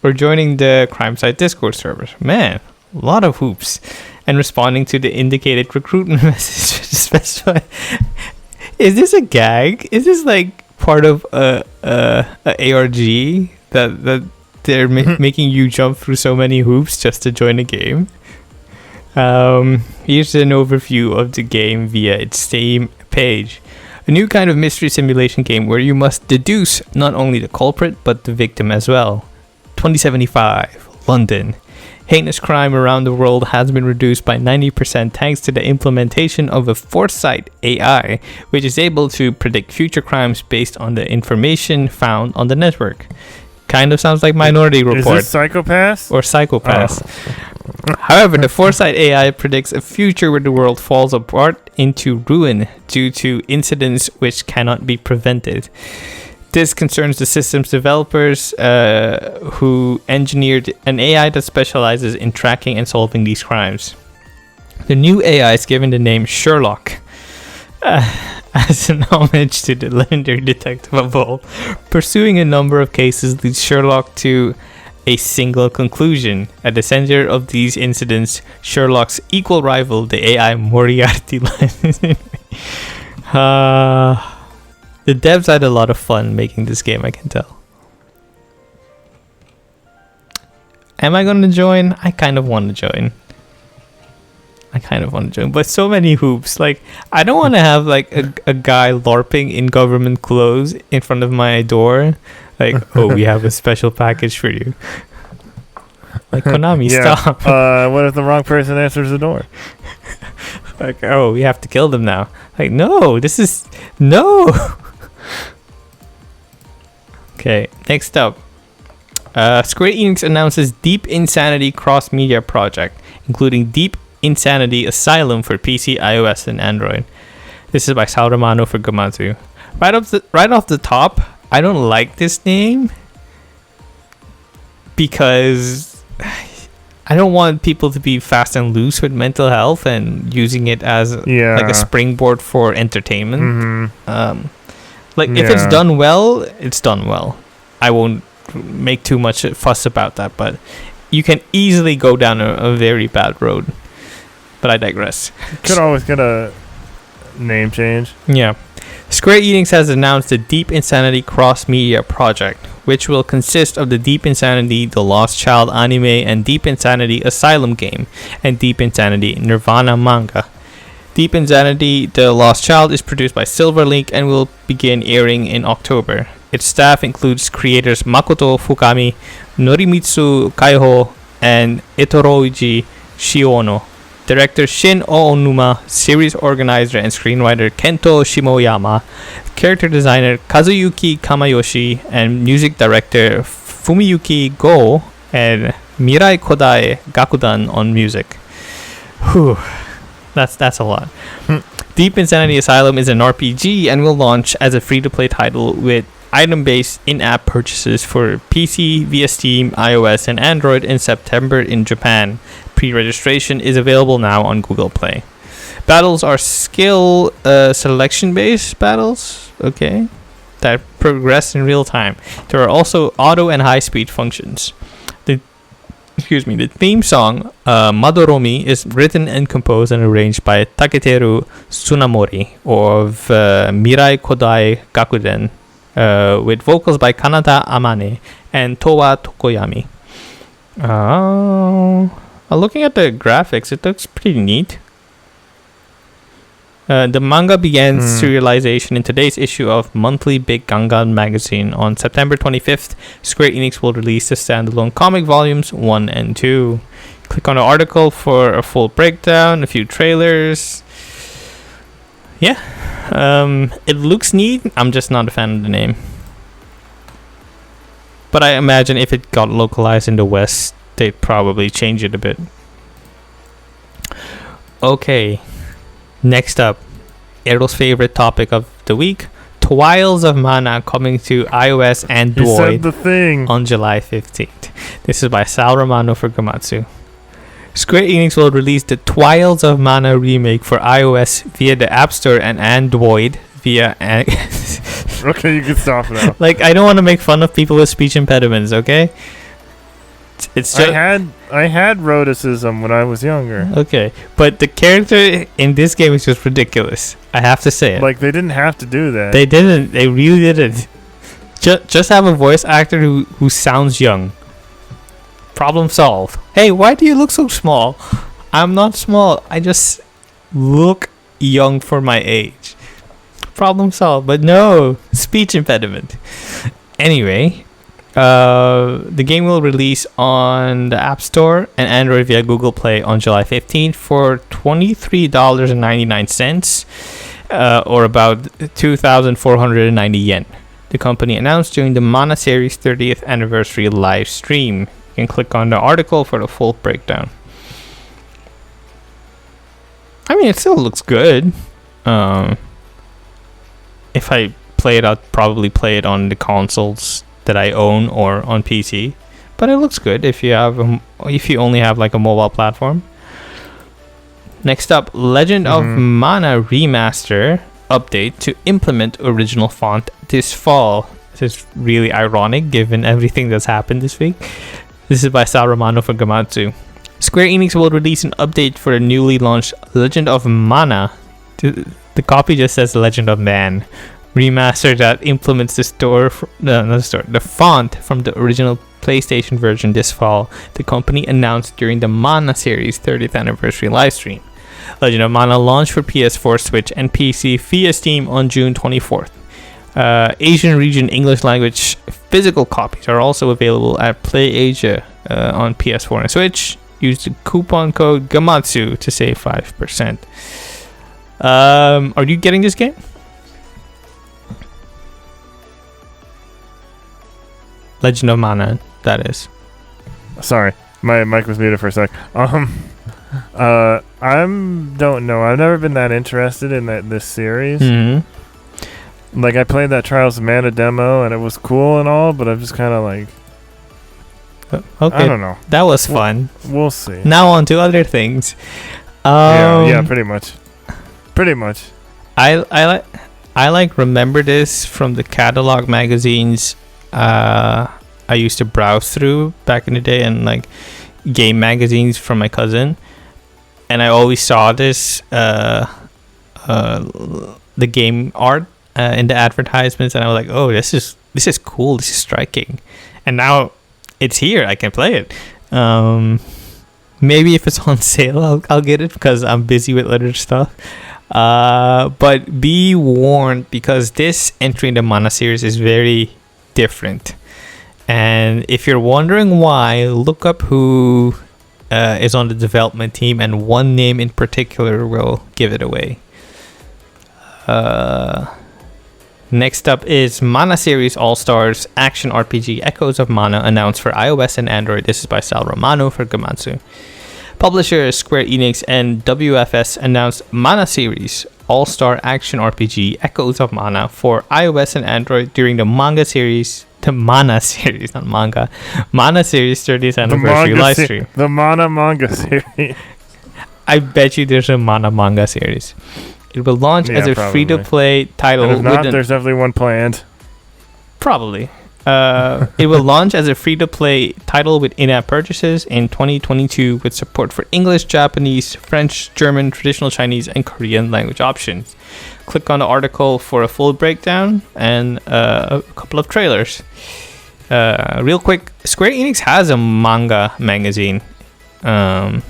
Or joining the crime site Discord server. Man, a lot of hoops. And responding to the indicated recruitment message to specify. Is this a gag? Is this like part of a ARG that they're making you jump through so many hoops just to join a game? Here's an overview of the game via its Steam page. A new kind of mystery simulation game where you must deduce not only the culprit but the victim as well. 2075, London. Heinous crime around the world has been reduced by 90% thanks to the implementation of a foresight AI, which is able to predict future crimes based on the information found on the network. Kind of sounds like Minority Report. Is this Psychopaths? Or Psychopaths. Oh. However, the foresight AI predicts a future where the world falls apart into ruin due to incidents which cannot be prevented. This concerns the system's developers who engineered an AI that specializes in tracking and solving these crimes. The new AI is given the name Sherlock as an homage to the legendary detective of old. Pursuing a number of cases leads Sherlock to a single conclusion. At the center of these incidents, Sherlock's equal rival, the AI Moriarty, lies. The devs had a lot of fun making this game, I can tell. Am I going to join? I kind of want to join. But so many hoops. Like, I don't want to have like a guy LARPing in government clothes in front of my door. Like, oh, we have a special package for you. Like, Konami, stop. What if the wrong person answers the door? Like, oh, we have to kill them now. Like, no, no. Okay, next up. Square Enix announces Deep Insanity cross-media project, including Deep Insanity Asylum for PC, iOS, and Android. This is by Sal Romano for Gematsu. Right off the top, I don't like this name because I don't want people to be fast and loose with mental health and using it as like a springboard for entertainment. Mm-hmm. If it's done well, it's done well. I won't make too much fuss about that, but you can easily go down a very bad road. But I digress. Could always get a name change. Yeah. Square Enix has announced the Deep Insanity cross-media project, which will consist of the Deep Insanity The Lost Child anime and Deep Insanity Asylum game, and Deep Insanity Nirvana manga. Deep Insanity The Lost Child is produced by Silverlink and will begin airing in October. Its staff includes creators Makoto Fukami, Norimitsu Kaiho, and Itoroji Shiono. Director Shin Oonuma, series organizer and screenwriter Kento Shimoyama, character designer Kazuyuki Kamayoshi, and music director Fumiyuki Go and Mirai Kodai Gakudan on music. Whew. That's a lot. Deep Insanity Asylum is an RPG and will launch as a free-to-play title with item-based in-app purchases for PC via Steam, iOS, and Android in September in Japan. Pre-registration is available now on Google Play. Battles are skill selection-based battles, okay, that progress in real time. There are also auto and high-speed functions. The theme song, Madoromi, is written and composed and arranged by Taketeru Tsunamori of Mirai Kodai Gakuden, with vocals by Kanata Amane and Towa Tokoyami. Looking at the graphics, it looks pretty neat. The manga began serialization in today's issue of Monthly Big Gangan magazine. On September 25th, Square Enix will release the standalone comic volumes 1 and 2. Click on the article for a full breakdown, a few trailers. Yeah, it looks neat. I'm just not a fan of the name. But I imagine if it got localized in the West, they'd probably change it a bit. Okay. Next up, Errol's favorite topic of the week, Twiles of Mana coming to iOS and You said Android the thing. on July 15th. This is by Sal Romano for Gematsu. Square Enix will release the Twiles of Mana remake for iOS via the App Store and Android via... Okay, you can stop now. Like, I don't want to make fun of people with speech impediments, okay? It's just... I had rhoticism when I was younger. Okay, but the character in this game is just ridiculous. I have to say it. Like, they didn't have to do that. They didn't. They really didn't. Just have a voice actor who sounds young. Problem solved. Hey, why do you look so small? I'm not small. I just look young for my age. Problem solved. But no, speech impediment. Anyway, the game will release on the App Store and Android via Google Play on July 15th for $23.99, or about 2,490 yen. The company announced during the Mana series 30th anniversary live stream. You can click on the article for the full breakdown. I mean, it still looks good. If I play it, I'll probably play it on the consoles that I own or on PC. But it looks good if you only have like a mobile platform. Next up, Legend of Mana Remaster update to implement original font this fall. This is really ironic given everything that's happened this week. This is by Sal Romano for Gematsu. Square Enix will release an update for the newly launched Legend of Mana. The copy just says Legend of Man. Remaster that implements the font from the original PlayStation version this fall, the company announced during the Mana series 30th anniversary livestream. Legend of Mana launched for PS4, Switch, and PC via Steam on June 24th. Asian region English language physical copies are also available at PlayAsia on PS4 and Switch. Use the coupon code Gematsu to save 5%. Are you getting this game? Legend of Mana, that is. Sorry, my mic was muted for a sec. Don't know. I've never been that interested in this series. Mm-hmm. Like, I played that Trials of Mana demo, and it was cool and all, but I'm just kind of like... Okay, I don't know. That was fun. We'll see. Now on to other things. Yeah, pretty much. I like remember this from the catalog magazines I used to browse through back in the day, and like game magazines from my cousin, and I always saw this the game art in the advertisements, and I was like, oh, this is cool, this is striking, and now it's here, I can play it. Maybe if it's on sale I'll get it because I'm busy with other stuff. But be warned, because this entry in the Mana series is very different, and if you're wondering why, look up who is on the development team, and one name in particular will give it away. Next up is Mana series All-Stars action RPG Echoes of Mana announced for iOS and Android. This is by Sal Romano for Gematsu. Publishers Square Enix and WFS announced Mana series All-Star action RPG Echoes of Mana for iOS and Android during the Mana series 30th anniversary live stream. The Mana manga series. I bet you there's a Mana manga series. It will launch as a free-to-play title. And if not, there's definitely one planned. Probably. It will launch as a free-to-play title with in-app purchases in 2022 with support for English, Japanese, French, German, traditional Chinese, and Korean language options. Click on the article for a full breakdown and a couple of trailers. Real quick, Square Enix has a manga magazine. Yeah.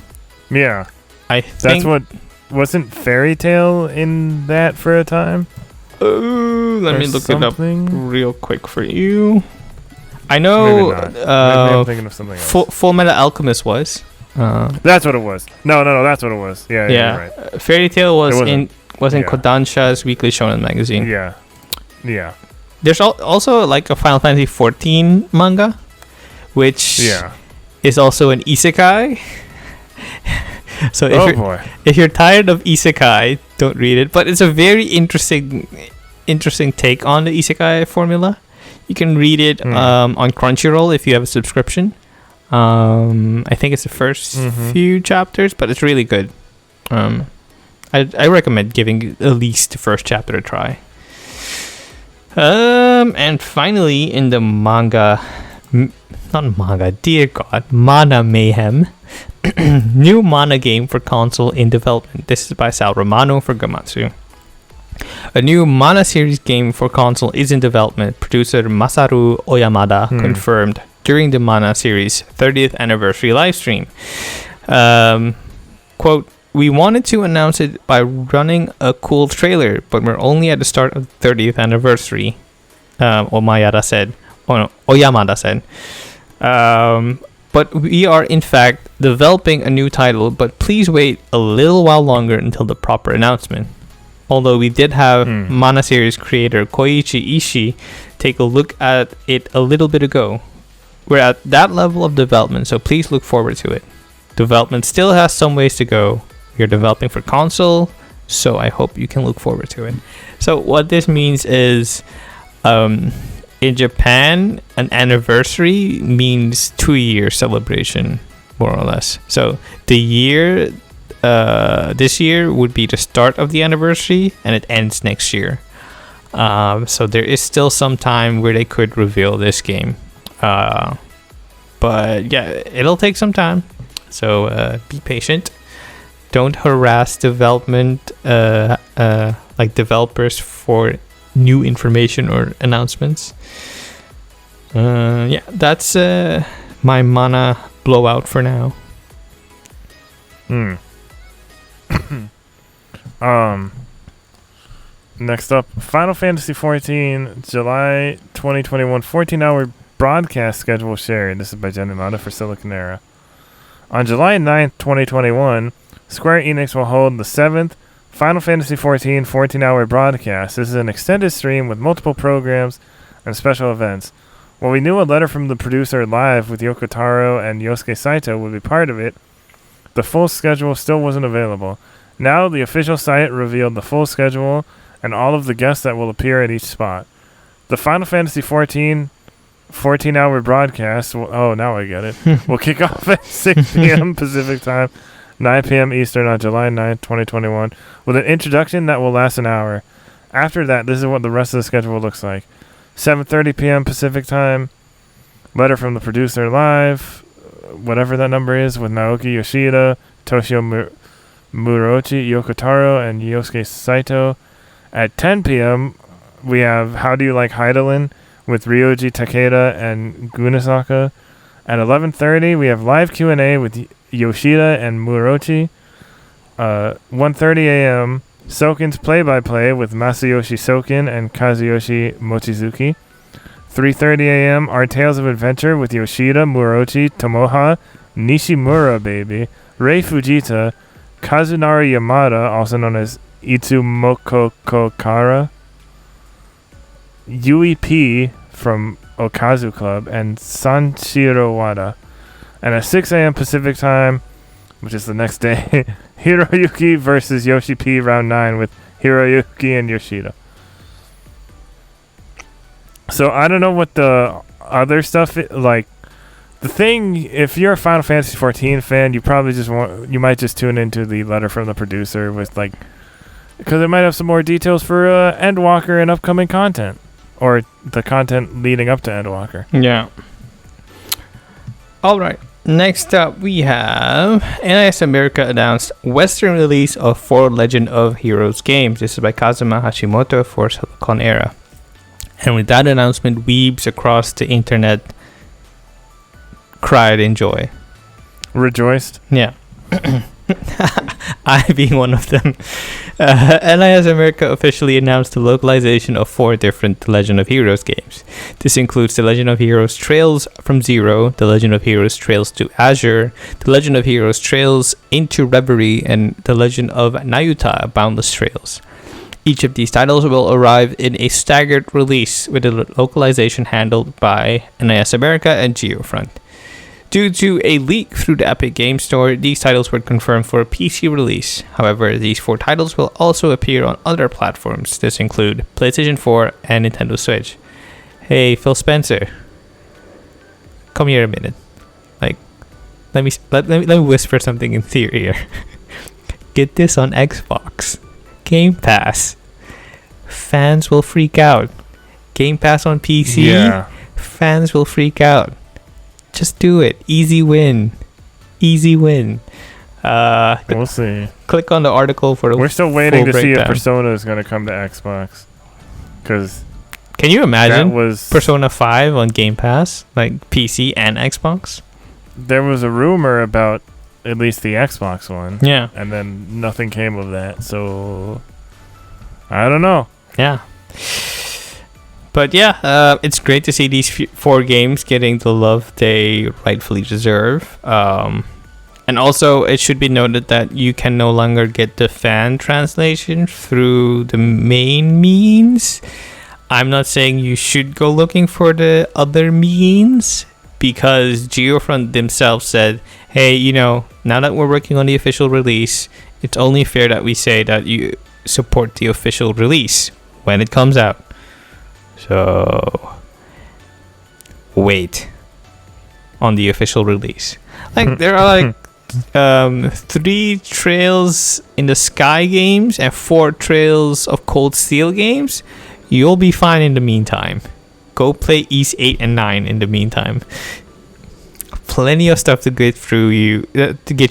I think... That's what... Wasn't Fairy Tail in that for a time? Let me look it up real quick for you. I know. Maybe I'm thinking of something else. Full Metal Alchemist was. That's what it was. No, that's what it was. Yeah. You're right. Fairy Tail was in Kodansha's weekly shonen magazine. Yeah. There's also like a Final Fantasy 14 manga, which is also an isekai. So if you're tired of isekai, don't read it. But it's a very interesting interesting take on the isekai formula. You can read it on Crunchyroll if you have a subscription. I think it's the first few chapters, but it's really good. I recommend giving at least the first chapter a try. And finally, in the manga, not manga, dear God, Mana Mayhem, new Mana game for console in development. This is by Sal Romano for Gematsu. A new Mana series game for console is in development. Producer Masaru Oyamada confirmed during the Mana series 30th anniversary livestream. Quote, "We wanted to announce it by running a cool trailer, but we're only at the start of the 30th anniversary," Oyamada said. But we are in fact developing a new title, but please wait a little while longer until the proper announcement. Although we did have Mana series creator Koichi Ishii take a look at it a little bit ago. We're at that level of development, so please look forward to it. Development still has some ways to go. We're developing for console, so I hope you can look forward to it. So what this means is, in Japan, an anniversary means 2-year celebration, more or less. So the year, this year would be the start of the anniversary, and it ends next year. So there is still some time where they could reveal this game. But yeah, it'll take some time. So be patient. Don't harass development, like developers for new information or announcements. Yeah, that's my Mana blowout for now. Next up, Final Fantasy 14, July 2021, 14-hour broadcast schedule shared. This is by Genimata for Silicon Era. On July 9th, 2021, Square Enix will hold the 7th Final Fantasy 14 14-hour broadcast. This is an extended stream with multiple programs and special events. While we knew a letter from the producer live with Yoko Taro and Yosuke Saito would be part of it, the full schedule still wasn't available. Now the official site revealed the full schedule and all of the guests that will appear at each spot. The Final Fantasy 14 14-hour broadcast now I get it. Will kick off at 6 p.m. Pacific time, 9 p.m. Eastern on July 9th, 2021, with an introduction that will last an hour. After that, this is what the rest of the schedule looks like. 7:30 p.m. Pacific time, letter from the producer live, whatever that number is, with Naoki Yoshida, Toshio Murochi, Yoko Taro, and Yosuke Saito. At 10 p.m., we have How Do You Like Heidelin with Ryoji Takeda and Gunisaka. At 11:30, we have live Q&A with Yoshida and Murochi. 1:30 a.m., Soken's play-by-play with Masayoshi Soken and Kazuyoshi Mochizuki. 3:30 a.m., Our Tales of Adventure with Yoshida, Murochi, Tomoha, Nishimura Baby, Rei Fujita, Kazunari Yamada, also known as Itsumoko Kokara, Yui P from Okazu Club, and Sanshiro Wada. And at 6 a.m. Pacific time, which is the next day, Hiroyuki versus Yoshi P round 9 with Hiroyuki and Yoshida. So I don't know what the other stuff like. The thing, if you're a Final Fantasy 14 fan, you probably you might just tune into the letter from the producer with like, because it might have some more details for Endwalker and upcoming content, or the content leading up to Endwalker. Yeah. All right. Next up, we have NIS America announced Western release of 4 Legend of Heroes games. This is by Kazuma Hashimoto for Silicon Era. And with that announcement, weebs across the internet cried in joy. Rejoiced? Yeah. I being one of them. NIS America officially announced the localization of 4 different Legend of Heroes games. This includes The Legend of Heroes Trails from Zero, The Legend of Heroes Trails to Azure, The Legend of Heroes Trails into Reverie, and The Legend of Nayuta Boundless Trails. Each of these titles will arrive in a staggered release with the localization handled by NIS America and Geofront. Due to a leak through the Epic Game Store, these titles were confirmed for a PC release. However, these 4 titles will also appear on other platforms. This include PlayStation 4 and Nintendo Switch. Hey, Phil Spencer, come here a minute. Like, let me whisper something into your ear. Get this on Xbox. Game Pass. Fans will freak out. Game Pass on PC. Yeah. Fans will freak out. Just do it. Easy win. We'll see. Click on the article for a We're still waiting to see if breakdown. Persona is going to come to Xbox. Because Can you imagine that was Persona 5 on Game Pass? Like PC and Xbox? there was a rumor about at least the Xbox one. Yeah. And then nothing came of that. So I don't know. Yeah. But yeah, it's great to see these 4 games getting the love they rightfully deserve. And also, it should be noted that you can no longer get the fan translation through the main means. I'm not saying you should go looking for the other means, because Geofront themselves said, hey, now that we're working on the official release, it's only fair that we say that you support the official release when it comes out. So, wait on the official release. Like, there are 3 Trails in the Sky games and 4 Trails of Cold Steel games. You'll be fine in the meantime. Go play East 8 and 9 in the meantime. Plenty of stuff to get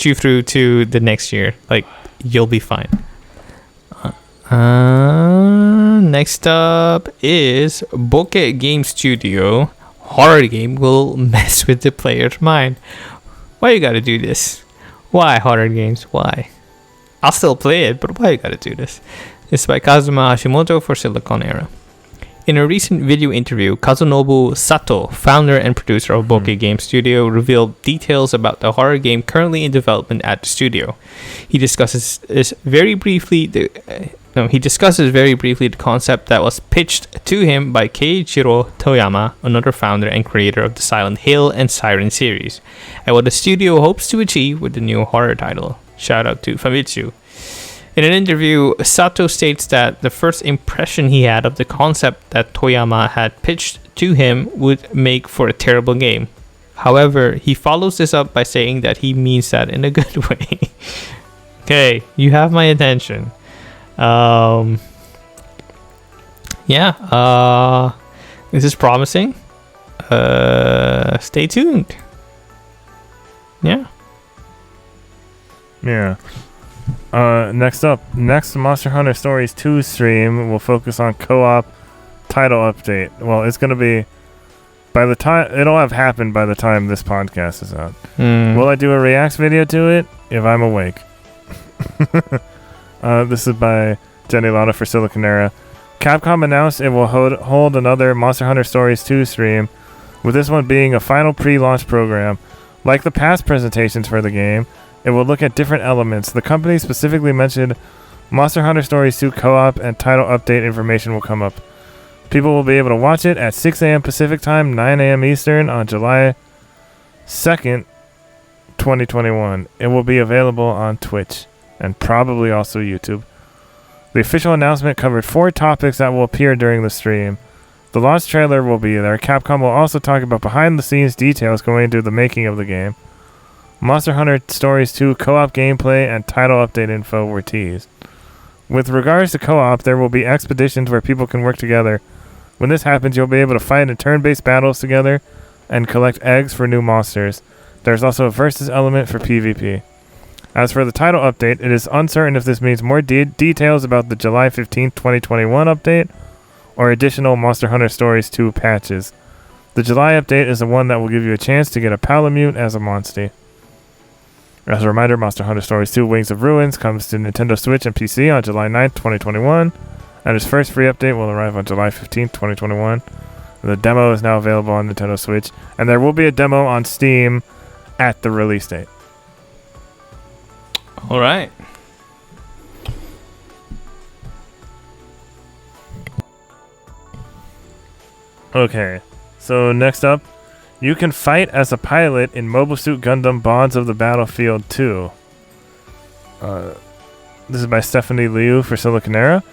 you through to the next year. Like, you'll be fine. Next up is Bokeh Game Studio. Horror game will mess with the player's mind. Why you gotta do this? Why horror games? Why? I'll still play it, but why you gotta do this? It's by Kazuma Hashimoto for Silicon Era. In a recent video interview, Kazunobu Sato, founder and producer of Bokeh Game Studio, revealed details about the horror game currently in development at the studio. He discusses very briefly the concept that was pitched to him by Keiichiro Toyama, another founder and creator of the Silent Hill and Siren series, and what the studio hopes to achieve with the new horror title. Shout out to Famitsu. In an interview, Sato states that the first impression he had of the concept that Toyama had pitched to him would make for a terrible game. However, he follows this up by saying that he means that in a good way. Okay, you have my attention. This is promising. Stay tuned. Yeah. Next Monster Hunter Stories 2 stream will focus on co-op title update. Well, it's going to be by the time it'll have happened by the time this podcast is out. Will I do a reacts video to it if I'm awake? This is by Jenny Lana for Silicon Era. Capcom announced it will hold another Monster Hunter Stories 2 stream, with this one being a final pre-launch program. Like the past presentations for the game, it will look at different elements. The company specifically mentioned Monster Hunter Stories 2 co-op and title update information will come up. People will be able to watch it at 6 a.m. Pacific Time, 9 a.m. Eastern on July 2nd, 2021. It will be available on Twitch and probably also YouTube. The official announcement covered 4 topics that will appear during the stream. The launch trailer will be there. Capcom will also talk about behind-the-scenes details going into the making of the game. Monster Hunter Stories 2 co-op gameplay and title update info were teased. With regards to co-op, there will be expeditions where people can work together. When this happens, you'll be able to fight in turn-based battles together and collect eggs for new monsters. There's also a versus element for PvP. As for the title update, it is uncertain if this means more details about the July 15, 2021 update or additional Monster Hunter Stories 2 patches. The July update is the one that will give you a chance to get a Palamute as a monster. As a reminder, Monster Hunter Stories 2 Wings of Ruins comes to Nintendo Switch and PC on July 9th, 2021, and its first free update will arrive on July 15th, 2021. The demo is now available on Nintendo Switch, and there will be a demo on Steam at the release date. All right. Okay, so next up, You can fight as a pilot in Mobile Suit Gundam Bonds of the Battlefield 2. This is by Stephanie Liu for Siliconera.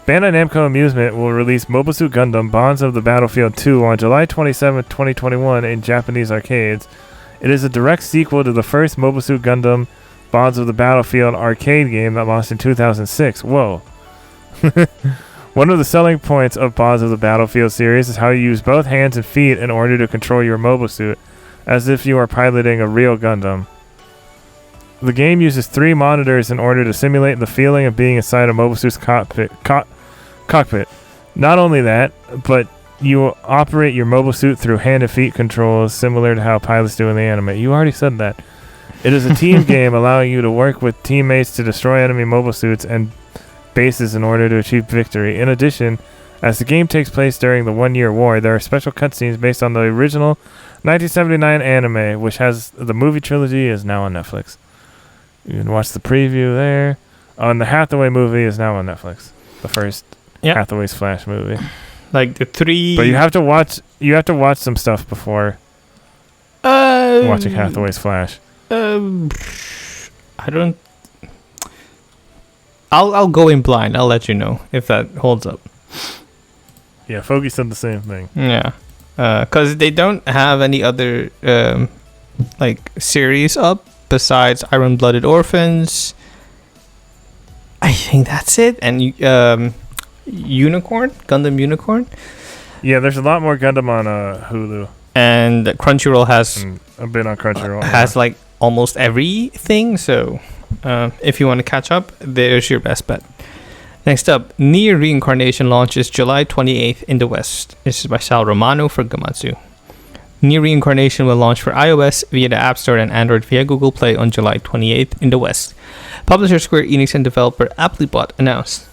Bandai Namco Amusement will release Mobile Suit Gundam Bonds of the Battlefield 2 on July 27, 2021 in Japanese arcades. It is a direct sequel to the first Mobile Suit Gundam Bonds of the Battlefield arcade game that launched in 2006. Whoa. One of the selling points of Bonds of the Battlefield series is how you use both hands and feet in order to control your mobile suit, as if you are piloting a real Gundam. The game uses 3 monitors in order to simulate the feeling of being inside a mobile suit's cockpit. Not only that, but you operate your mobile suit through hand and feet controls, similar to how pilots do in the anime. You already said that. It is a team game allowing you to work with teammates to destroy enemy mobile suits and bases in order to achieve victory. In addition, as the game takes place during the 1-year war, there are special cutscenes based on the original 1979 anime, which has the movie trilogy is now on Netflix. You can watch the preview there. And the Hathaway movie is now on Netflix. The first Hathaway's Flash movie. Like the 3. But you have to watch some stuff before watching Hathaway's Flash. I don't. I'll go in blind. I'll let you know if that holds up. Yeah, Foggy said the same thing. Yeah, because they don't have any other like series up besides Iron Blooded Orphans. I think that's it. And Unicorn, Gundam Unicorn. Yeah, there's a lot more Gundam on Hulu. And Crunchyroll has a bit on Crunchyroll. Has like almost everything. So if you want to catch up, there's your best bet. Next up, Nier Reincarnation launches July 28th in the West. This is by Sal Romano for Gematsu. Nier Reincarnation will launch for iOS via the App Store and Android via Google Play on July 28th in the West. Publisher Square Enix and developer Applebot announced.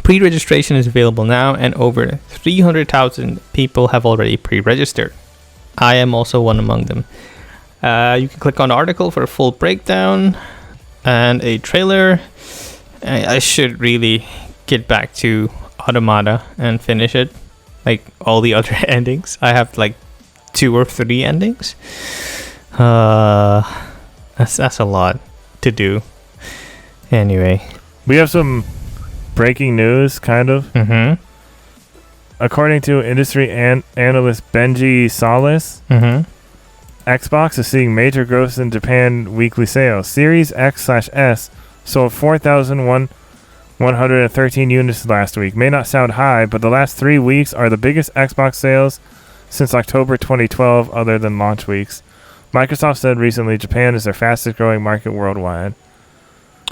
Pre-registration is available now, and over 300,000 people have already pre-registered. I am also one among them. You can click on the article for a full breakdown and a trailer. I should really get back to Automata and finish it, like all the other endings. I have like 2 or 3 endings. That's a lot to do. Anyway, we have some breaking news, kind of. Mm-hmm. According to industry analyst Benji Salas, Xbox is seeing major growth in Japan weekly sales. Series X/S sold 4,113 units last week. May not sound high, but the last 3 weeks are the biggest Xbox sales since October 2012, other than launch weeks. Microsoft said recently Japan is their fastest growing market worldwide.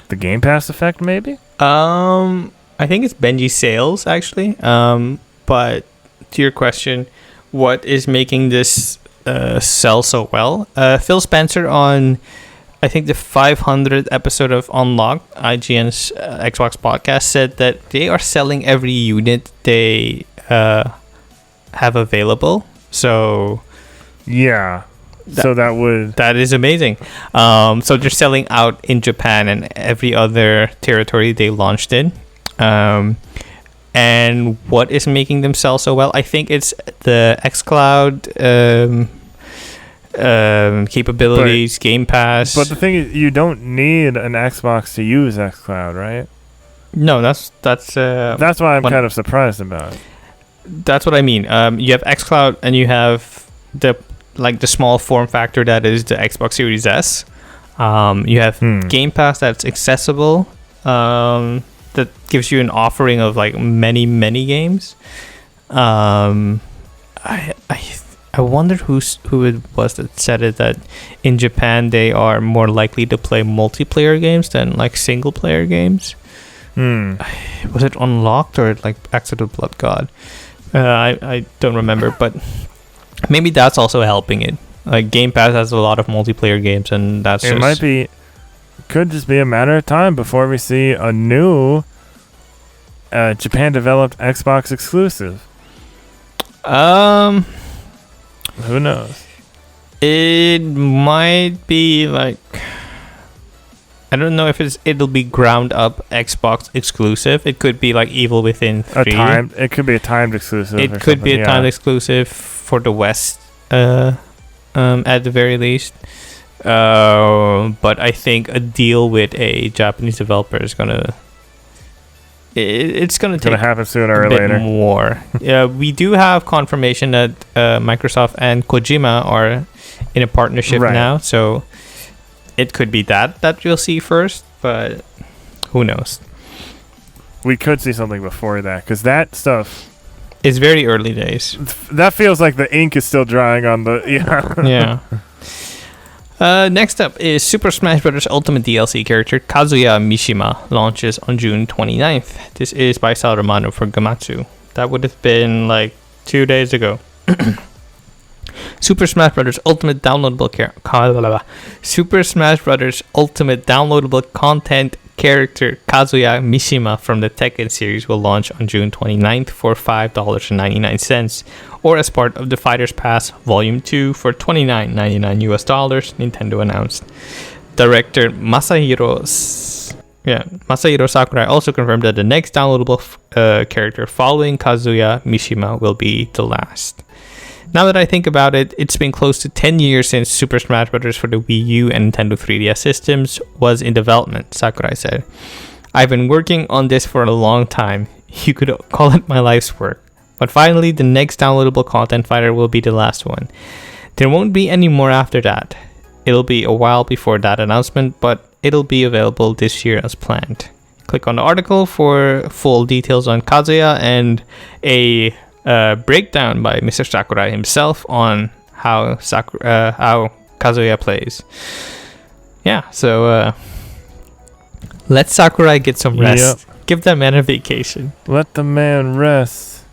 The Game Pass effect, maybe? I think it's Benji Sales, actually. But to your question, what is making this sell so well? Phil Spencer on, I think, the 500th episode of Unlocked, IGN's Xbox podcast, said that they are selling every unit they have available. So yeah, that is amazing. So they're selling out in Japan and every other territory they launched in. And what is making them sell so well? I think it's the xCloud capabilities, Game Pass. But the thing is, you don't need an Xbox to use xCloud, right? No, that's why I'm kind of surprised about it. That's what I mean. You have xCloud and you have the small form factor that is the Xbox Series S. You have Game Pass that's accessible. That gives you an offering of like many games. I wonder who it was that said it, that in Japan they are more likely to play multiplayer games than like single player games. Was it Unlocked or like Axe of the Blood God? I don't remember, but maybe that's also helping it. Like Game Pass has a lot of multiplayer games, and could just be a matter of time before we see a new Japan-developed Xbox exclusive. Who knows? It might be like, I don't know if it'll be ground up Xbox exclusive. It could be like Evil Within 3. It could be a timed exclusive. It could be a timed exclusive for the West at the very least. But I think a deal with a Japanese developer is it's gonna happen sooner or a bit later. more. We do have confirmation that Microsoft and Kojima are in a partnership now, so it could be that you'll see first, but who knows? We could see something before that, because that stuff is very early days. That feels like the ink is still drying on the yeah. Next up is Super Smash Bros. Ultimate DLC character Kazuya Mishima launches on June 29th. This is by Sal Romano for Gematsu. That would have been like 2 days ago. Super Smash Bros. Ultimate downloadable Super Smash Bros. Ultimate downloadable content character Kazuya Mishima from the Tekken series will launch on June 29th for $5.99, or as part of the Fighters Pass Volume 2 for $29.99 US, Nintendo announced. Director Masahiro Sakurai also confirmed that the next downloadable character following Kazuya Mishima will be the last. Now that I think about it, it's been close to 10 years since Super Smash Bros. For the Wii U and Nintendo 3DS systems was in development, Sakurai said. I've been working on this for a long time. You could call it my life's work. But finally, the next downloadable content fighter will be the last one. There won't be any more after that. It'll be a while before that announcement, but it'll be available this year as planned. Click on the article for full details on Kazuya and a breakdown by Mr. Sakurai himself on how Kazuya plays. Yeah, so let Sakurai get some rest. Yep. Give that man a vacation. Let the man rest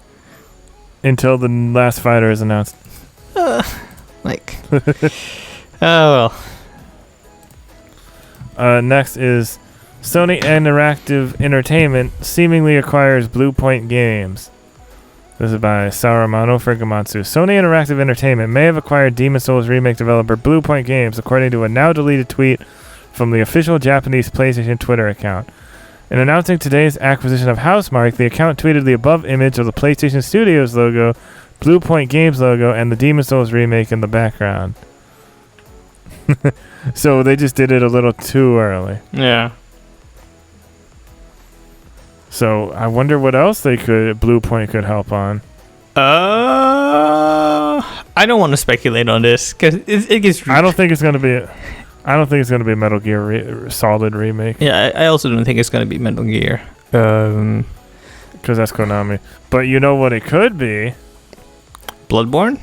until the last fighter is announced. Oh well. Next is Sony Interactive Entertainment seemingly acquires Blue Point Games. This is by Sal Romano for Gematsu. Sony Interactive Entertainment may have acquired Demon's Souls remake developer Blue Point Games, according to a now-deleted tweet from the official Japanese PlayStation Twitter account. In announcing today's acquisition of Housemarque, the account tweeted the above image of the PlayStation Studios logo, Blue Point Games logo, and the Demon's Souls remake in the background. So they just did it a little too early. Yeah. So I wonder what else Blue Point could help on. I don't want to speculate on this because it gets. I don't think it's gonna be. I don't think it's gonna be a Metal Gear Solid remake. Yeah, I also don't think it's gonna be Metal Gear. Because that's Konami. But you know what it could be? Bloodborne.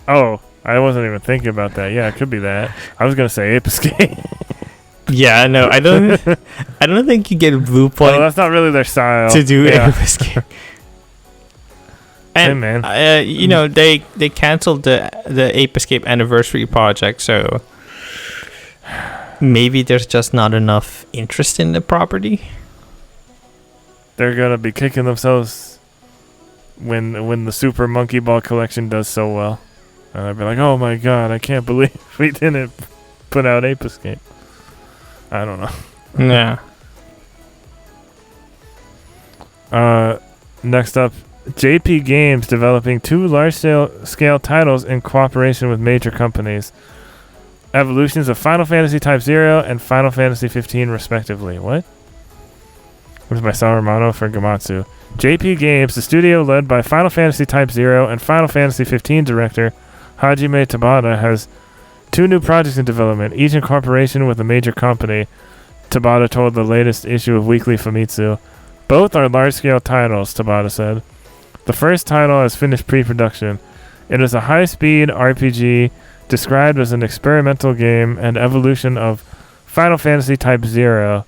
Oh, I wasn't even thinking about that. Yeah, it could be that. I was gonna say Ape Escape. Yeah, no, I don't think you get Blue Point. Well, that's not really their style to do Ape Escape. And hey, man. They canceled the Ape Escape anniversary project, so maybe there's just not enough interest in the property. They're gonna be kicking themselves when the Super Monkey Ball collection does so well. And they'll be like, "Oh my god, I can't believe we didn't put out Ape Escape." I don't know. Yeah. Next up, JP Games developing 2 large-scale titles in cooperation with major companies. Evolutions of Final Fantasy Type 0 and Final Fantasy 15, respectively. What? This is by Sal Romano for Gematsu. JP Games, the studio led by Final Fantasy Type 0 and Final Fantasy 15 director Hajime Tabata, has 2 new projects in development, each in cooperation with a major company, Tabata told the latest issue of Weekly Famitsu. Both are large-scale titles, Tabata said. The first title has finished pre-production. It is a high-speed RPG described as an experimental game and evolution of Final Fantasy Type 0.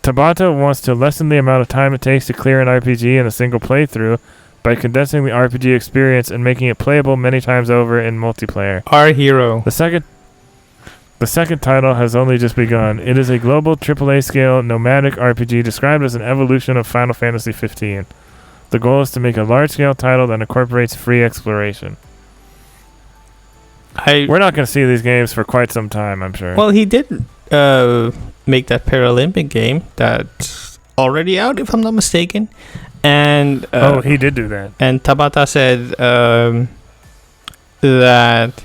Tabata wants to lessen the amount of time it takes to clear an RPG in a single playthrough by condensing the RPG experience and making it playable many times over in multiplayer. Our hero. The second title has only just begun. It is a global AAA scale nomadic RPG described as an evolution of Final Fantasy 15. The goal is to make a large scale title that incorporates free exploration. We're not going to see these games for quite some time, I'm sure. Well, he did make that Paralympic game that's already out, if I'm not mistaken. And he did do that. And Tabata said that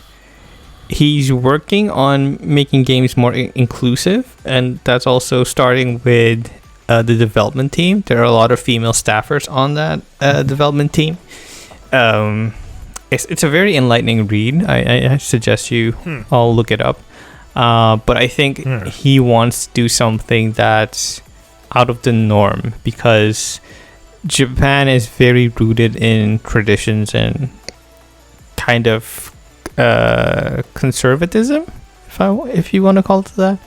he's working on making games more inclusive, and that's also starting with the development team. There are a lot of female staffers on that development team. It's a very enlightening read. I suggest you all look it up. But I think he wants to do something that's out of the norm, because Japan is very rooted in traditions and kind of conservatism, if you want to call it that.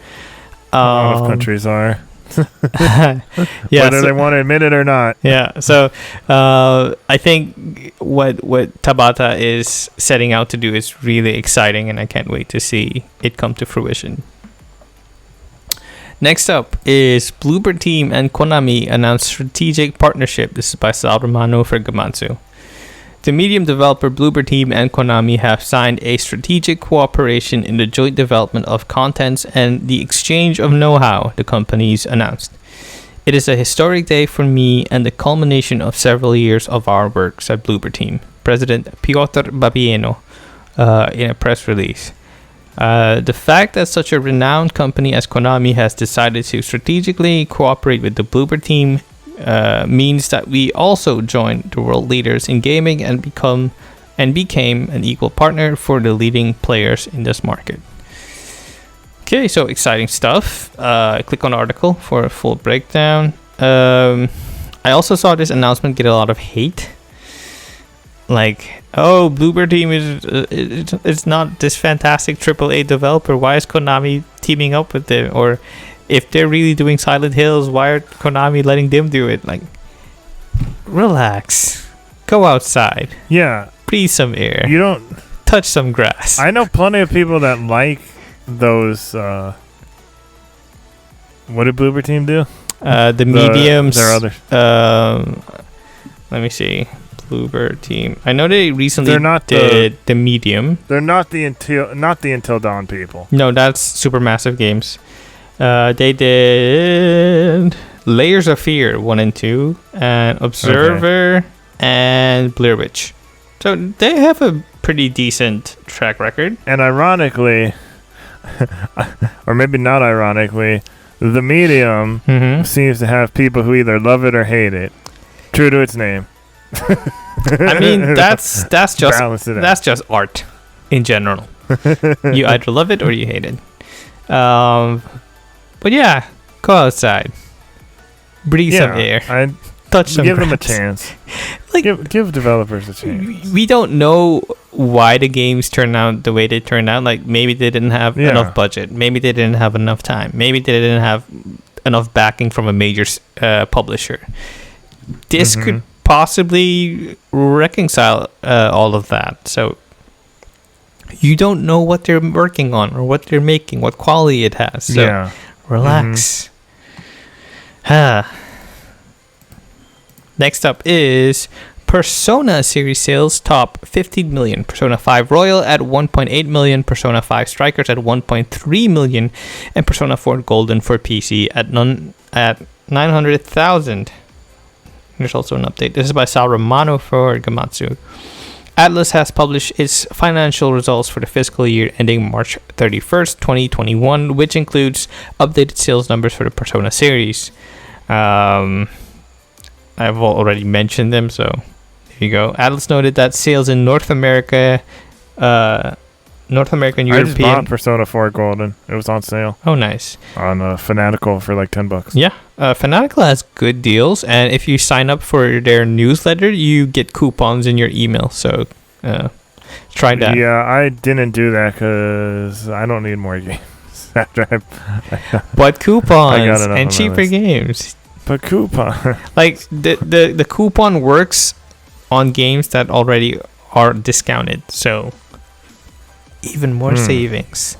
A lot of countries are. Whether they want to admit it or not. Yeah. So I think what Tabata is setting out to do is really exciting, and I can't wait to see it come to fruition. Next up is Bloober Team and Konami announced strategic partnership. This is by Sal Romano for Gematsu. The medium developer Bloober Team and Konami have signed a strategic cooperation in the joint development of contents and the exchange of know-how, the companies announced. It is a historic day for me and the culmination of several years of our work, said Bloober Team President Piotr Babieno in a press release. The fact that such a renowned company as Konami has decided to strategically cooperate with the Bloober Team means that we also joined the world leaders in gaming and became an equal partner for the leading players in this market. Okay, so exciting stuff. Click on the article for a full breakdown. I also saw this announcement get a lot of hate. Like, oh, Bloober Team is not this fantastic AAA developer. Why is Konami teaming up with them? Or if they're really doing Silent Hills, why are Konami letting them do it? Like, relax. Go outside. Yeah. Breathe some air. You don't touch some grass. I know plenty of people that like those. What did Bloober Team do? The mediums. There are others. Let me see. Bloober Team. I know they recently did the medium. They're not the Until Dawn people. No, that's Supermassive Games. They did Layers of Fear 1 and 2, and Observer, and Blair Witch. So they have a pretty decent track record. And ironically, or maybe not ironically, the medium seems to have people who either love it or hate it. True to its name. I mean, that's just art in general. You either love it or you hate it. But yeah, go outside, breathe some air, touch some give grass. them a chance. Like, give developers a chance. We don't know why the games turn out the way they turned out. Like, maybe they didn't have enough budget, maybe they didn't have enough time, maybe they didn't have enough backing from a major publisher. This could possibly reconcile all of that. So you don't know what they're working on or what they're making, what quality it has. So relax. Next up is Persona series sales top 15 million. Persona 5 Royal at 1.8 million, Persona 5 Strikers at 1.3 million, and Persona 4 Golden for PC at 900,000. There's also an update. This is by Sal Romano for Gematsu. Atlus has published its financial results for the fiscal year ending March 31st, 2021, which includes updated sales numbers for the Persona series. I've already mentioned them, so there you go. Atlus noted that sales in North America and European. I just bought Persona 4 Golden. It was on sale. Oh, nice. On Fanatical for like $10. Yeah. Fanatical has good deals, and if you sign up for their newsletter, you get coupons in your email. So try that. Yeah, I didn't do that because I don't need more games. But coupons and cheaper games. But coupon. Like the coupon works on games that already are discounted. So even more savings.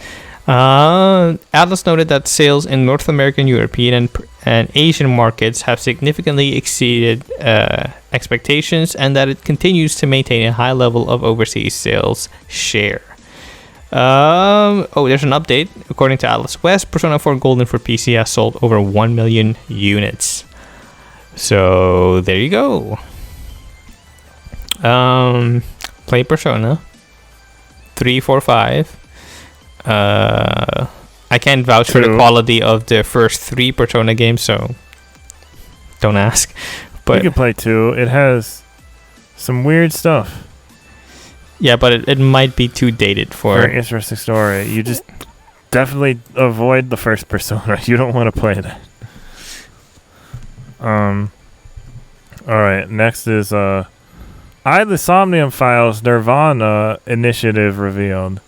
Atlas noted that sales in North American, European, and Asian markets have significantly exceeded expectations, and that it continues to maintain a high level of overseas sales share. There's an update. According to Atlas West, Persona 4 Golden for PC has sold over 1 million units. So there you go. Play Persona 3, 4, 5. I can't vouch for the quality of the first 3 Persona games, so don't ask. But you can play 2. It has some weird stuff. Yeah, but it might be too dated for an interesting story. You just definitely avoid the first Persona. You don't want to play that. Alright, next is the Somnium Files Nirvana Initiative revealed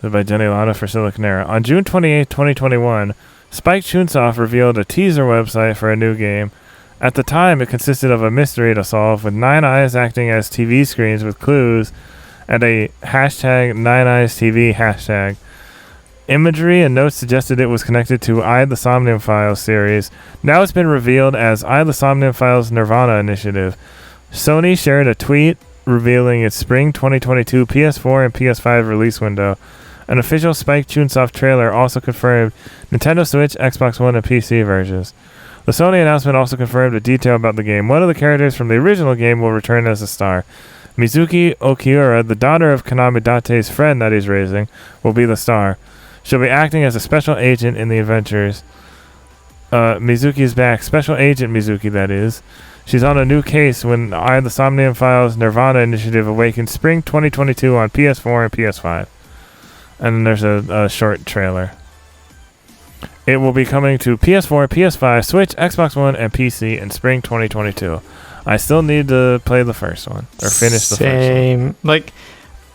by Jenny Latta for Siliconera. On June 28, 2021, Spike Chunsoft revealed a teaser website for a new game. At the time, it consisted of a mystery to solve, with 9 eyes acting as TV screens with clues, and a hashtag 9eyesTV hashtag. Imagery and notes suggested it was connected to the Somnium Files series. Now it's been revealed as the Somnium Files Nirvana Initiative. Sony shared a tweet revealing its spring 2022 PS4 and PS5 release window. An official Spike Chunsoft trailer also confirmed Nintendo Switch, Xbox One, and PC versions. The Sony announcement also confirmed a detail about the game. One of the characters from the original game will return as a star. Mizuki Okiura, the daughter of Konami Date's friend that he's raising, will be the star. She'll be acting as a special agent in the adventures. Mizuki is back. Special Agent Mizuki, that is. She's on a new case when the Somnium Files Nirvana Initiative awakens spring 2022 on PS4 and PS5. And then there's a short trailer. It will be coming to PS4, PS5, Switch, Xbox One, and PC in spring 2022. I still need to play the first one, or finish the first one. Like,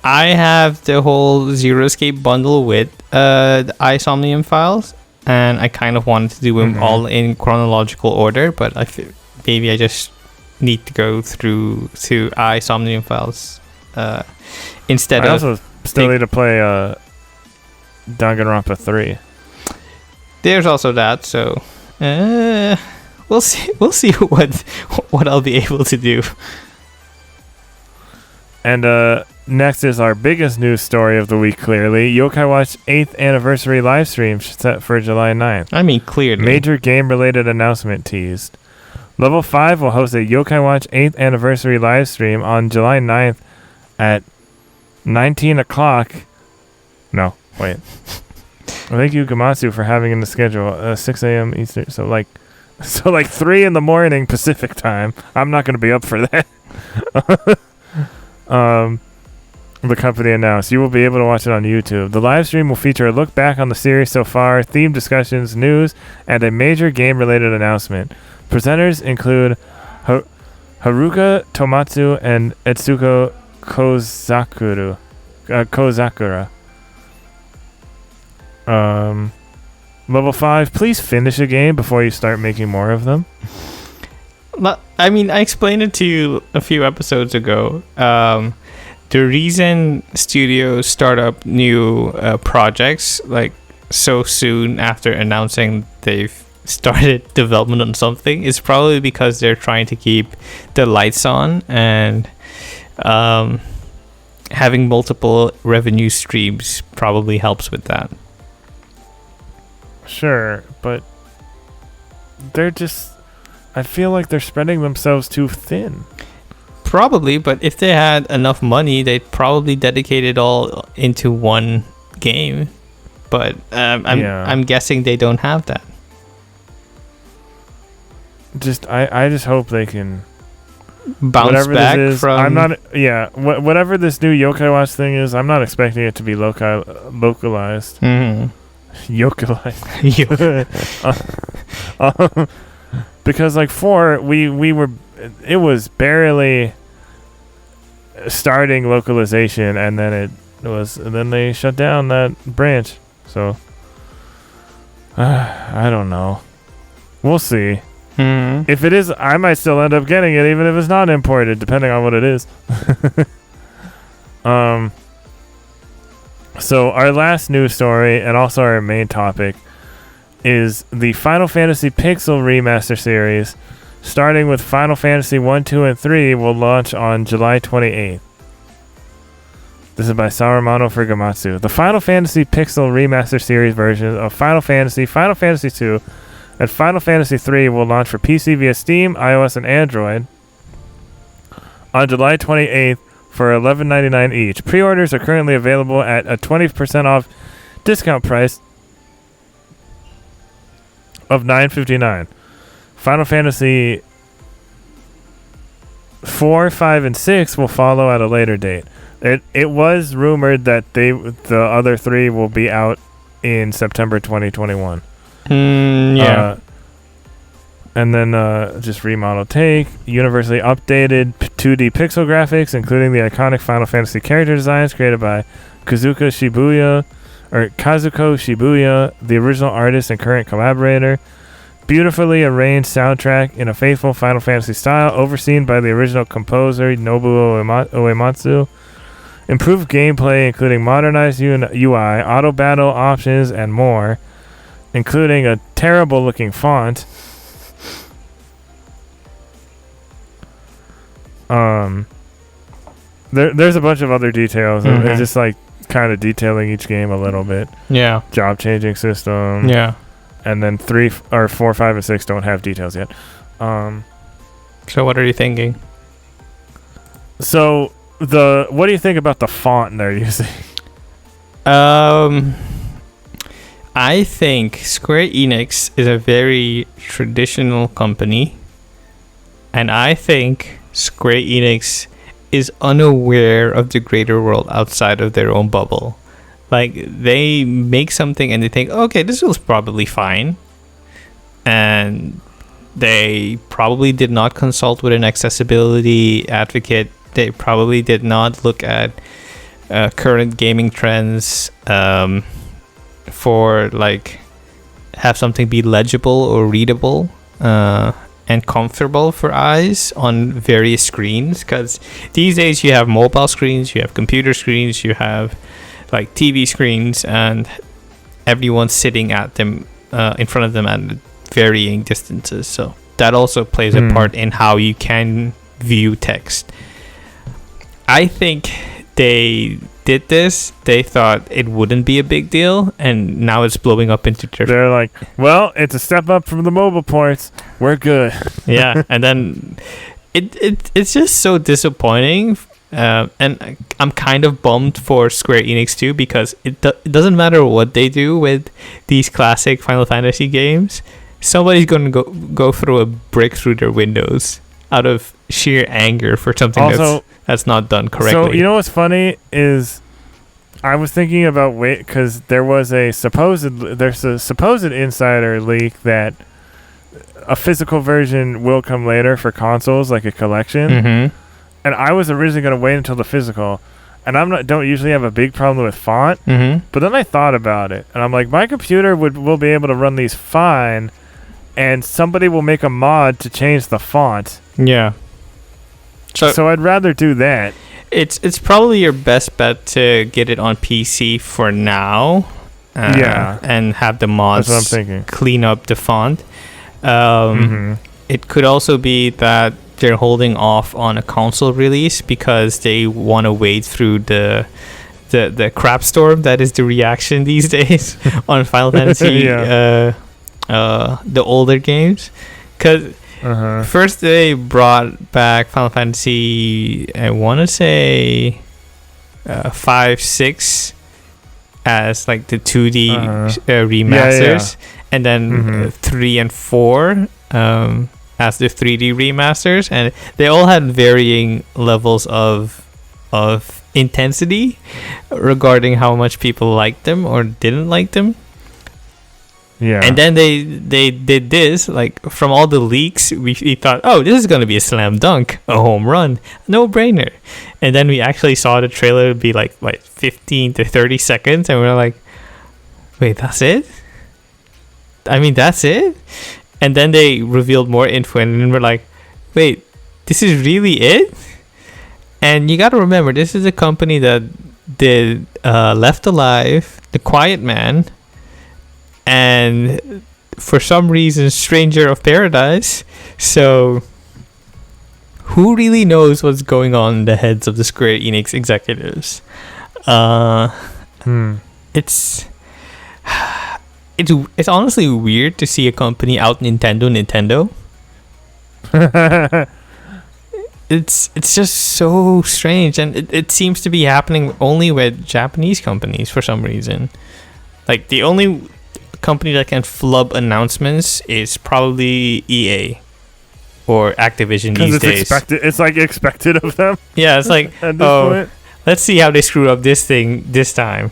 I have the whole Zero Escape bundle with the iSomnium Files, and I kind of wanted to do them all in chronological order, but I feel maybe I just need to go through to iSomnium Files instead of... I also still need to play Danganronpa 3. There's also that, so we'll see. We'll see what I'll be able to do. And next is our biggest news story of the week. Clearly, Yokai Watch 8th anniversary live stream set for July 9th. I mean, clearly, major game-related announcement teased. Level 5 will host a Yokai Watch 8th anniversary live stream on July 9th at 19 o'clock. No, wait. Thank you, Gematsu, for having in the schedule 6 a.m. Eastern. So like 3 in the morning Pacific time. I'm not going to be up for that. The company announced you will be able to watch it on YouTube. The live stream will feature a look back on the series so far, themed discussions, news, and a major game-related announcement. Presenters include Haruka Tomatsu and Etsuko Kozakura. Level 5, please finish a game before you start making more of them. I mean, I explained it to you a few episodes ago. The reason studios start up new projects like so soon after announcing they've started development on something is probably because they're trying to keep the lights on, and having multiple revenue streams probably helps with that. Sure, but they're just... I feel like they're spreading themselves too thin. Probably, but if they had enough money, they'd probably dedicate it all into one game. But I'm guessing they don't have that. I just hope they can bounce back from... I'm not... Yeah, whatever this new Yokai Watch thing is, I'm not expecting it to be localized. Mm-hmm. Yokalized. Because like 4, we were... It was barely starting localization, and then then they shut down that branch. So I don't know. We'll see. Mm-hmm. If it is, I might still end up getting it, even if it's not imported, depending on what it is. So our last news story, and also our main topic, is the Final Fantasy Pixel Remaster series, starting with Final Fantasy 1, 2, and 3, will launch on July 28th. This is by Sal Romano for Gematsu. The Final Fantasy Pixel Remaster series versions of Final Fantasy, Final Fantasy 2, And Final Fantasy III will launch for PC via Steam, iOS, and Android on July 28th for $11.99 each. Pre-orders are currently available at a 20% off discount price of $9.59. Final Fantasy 4, 5, and 6 will follow at a later date. It was rumored that the other 3 will be out in September 2021. Yeah. And then just remodel take, universally updated 2D pixel graphics, including the iconic Final Fantasy character designs created by Kazuko Shibuya, the original artist and current collaborator. Beautifully arranged soundtrack in a faithful Final Fantasy style, overseen by the original composer Nobuo Uematsu. Improved gameplay, including modernized UI, auto battle options, and more, including a terrible looking font. There's a bunch of other details. Mm-hmm. It's just like kind of detailing each game a little bit. Yeah. Job changing system. Yeah. And then 3 or 4, 5, and 6 don't have details yet. So what are you thinking? So what do you think about the font they're using? I think Square Enix is a very traditional company, and I think Square Enix is unaware of the greater world outside of their own bubble. Like, they make something and they think, okay, this was probably fine. And they probably did not consult with an accessibility advocate. They probably did not look at current gaming trends for, like, have something be legible or readable and comfortable for eyes on various screens. Because these days you have mobile screens, you have computer screens, you have like TV screens, and everyone's sitting at them in front of them at varying distances, so that also plays a part in how you can view text. I think they did this, they thought it wouldn't be a big deal, and now it's blowing up into they're like, well, it's a step up from the mobile ports, we're good. Yeah. And then it's just so disappointing. And I'm kind of bummed for Square Enix too, because it doesn't matter what they do with these classic Final Fantasy games, somebody's going to go throw a brick through their windows out of sheer anger for something also, that's not done correctly. So you know what's funny is I was thinking about because there's a supposed insider leak that a physical version will come later for consoles, like a collection. Mm-hmm. And I was originally going to wait until the physical, and don't usually have a big problem with font. Mm-hmm. But then I thought about it, and I'm like, my computer will be able to run these fine, and somebody will make a mod to change the font. Yeah. So I'd rather do that. It's probably your best bet to get it on PC for now. And have the mods That's what I'm thinking. Clean up the font. It could also be that they're holding off on a console release because they want to wade through the crap storm that is the reaction these days on Final Fantasy, the older games. Because first they brought back Final Fantasy, I want to say 5, 6 as like the 2D remasters, and then 3 and 4 as the 3D remasters, and they all had varying levels of intensity regarding how much people liked them or didn't like them. Yeah. And then they did this, like, from all the leaks, we thought, oh, this is going to be a slam dunk, a home run, no brainer. And then we actually saw the trailer be like 15 to 30 seconds, and we were like, wait, that's it? I mean, that's it? And then they revealed more info, and then we're like, wait, this is really it? And you got to remember, this is a company that did Left Alive, The Quiet Man, and for some reason, Stranger of Paradise. So who really knows what's going on in the heads of the Square Enix executives? It's... it's honestly weird to see a company out Nintendo. It's just so strange, and it seems to be happening only with Japanese companies for some reason. Like, the only company that can flub announcements is probably EA or Activision these days. It's like expected of them. Yeah, it's like, oh, let's see how they screw up this thing this time.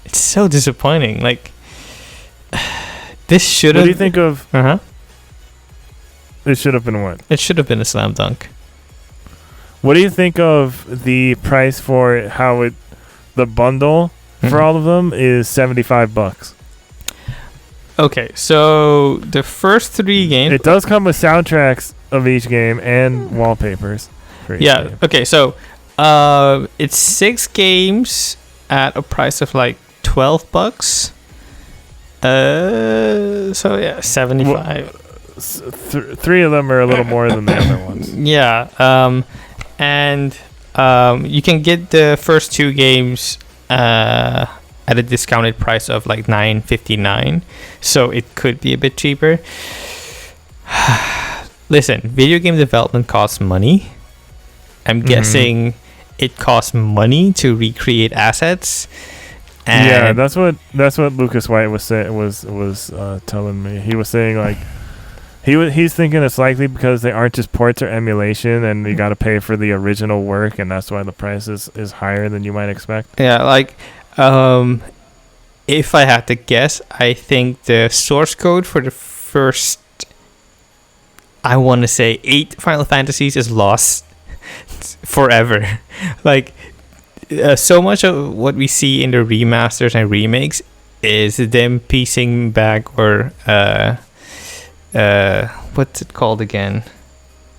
It's so disappointing. Like, this should have... What do you think of... Uh-huh. It should have been what? It should have been a slam dunk. What do you think of the price for how the bundle for all of them is $75? Okay, so the first 3 games... It does come with soundtracks of each game and wallpapers for each game. Okay, so it's 6 games at a price of like $12. So yeah, 75. 3 of them are a little more than the other ones. Yeah, and you can get the first 2 games at a discounted price of like $9.59, so it could be a bit cheaper. Listen, video game development costs money. I'm guessing it costs money to recreate assets. And yeah, that's what Lucas White was telling me. He was saying like he's thinking it's likely because they aren't just ports or emulation, and you got to pay for the original work, and that's why the price is higher than you might expect. Yeah, like if I had to guess, I think the source code for the first, I want to say 8 Final Fantasies is lost forever. Like, so much of what we see in the remasters and remakes is them piecing back or what's it called again?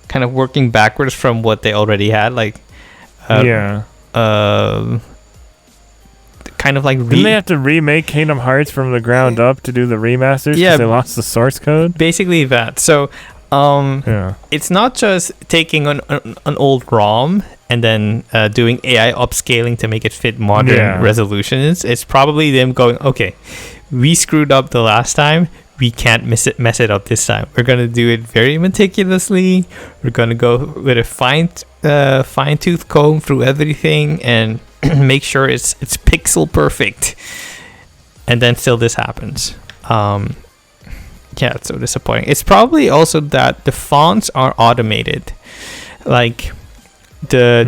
Kind of working backwards from what they already had, like kind of like didn't they have to remake Kingdom Hearts from the ground up to do the remasters? Yeah, because they lost the source code. Basically that. So it's not just taking an old ROM and then doing AI upscaling to make it fit modern resolutions. It's probably them going, okay, we screwed up the last time. We can't mess it up this time. We're gonna do it very meticulously. We're gonna go with a fine-tooth comb through everything and make sure it's pixel perfect. And then still this happens. Yeah, it's so disappointing. It's probably also that the fonts are automated. Like in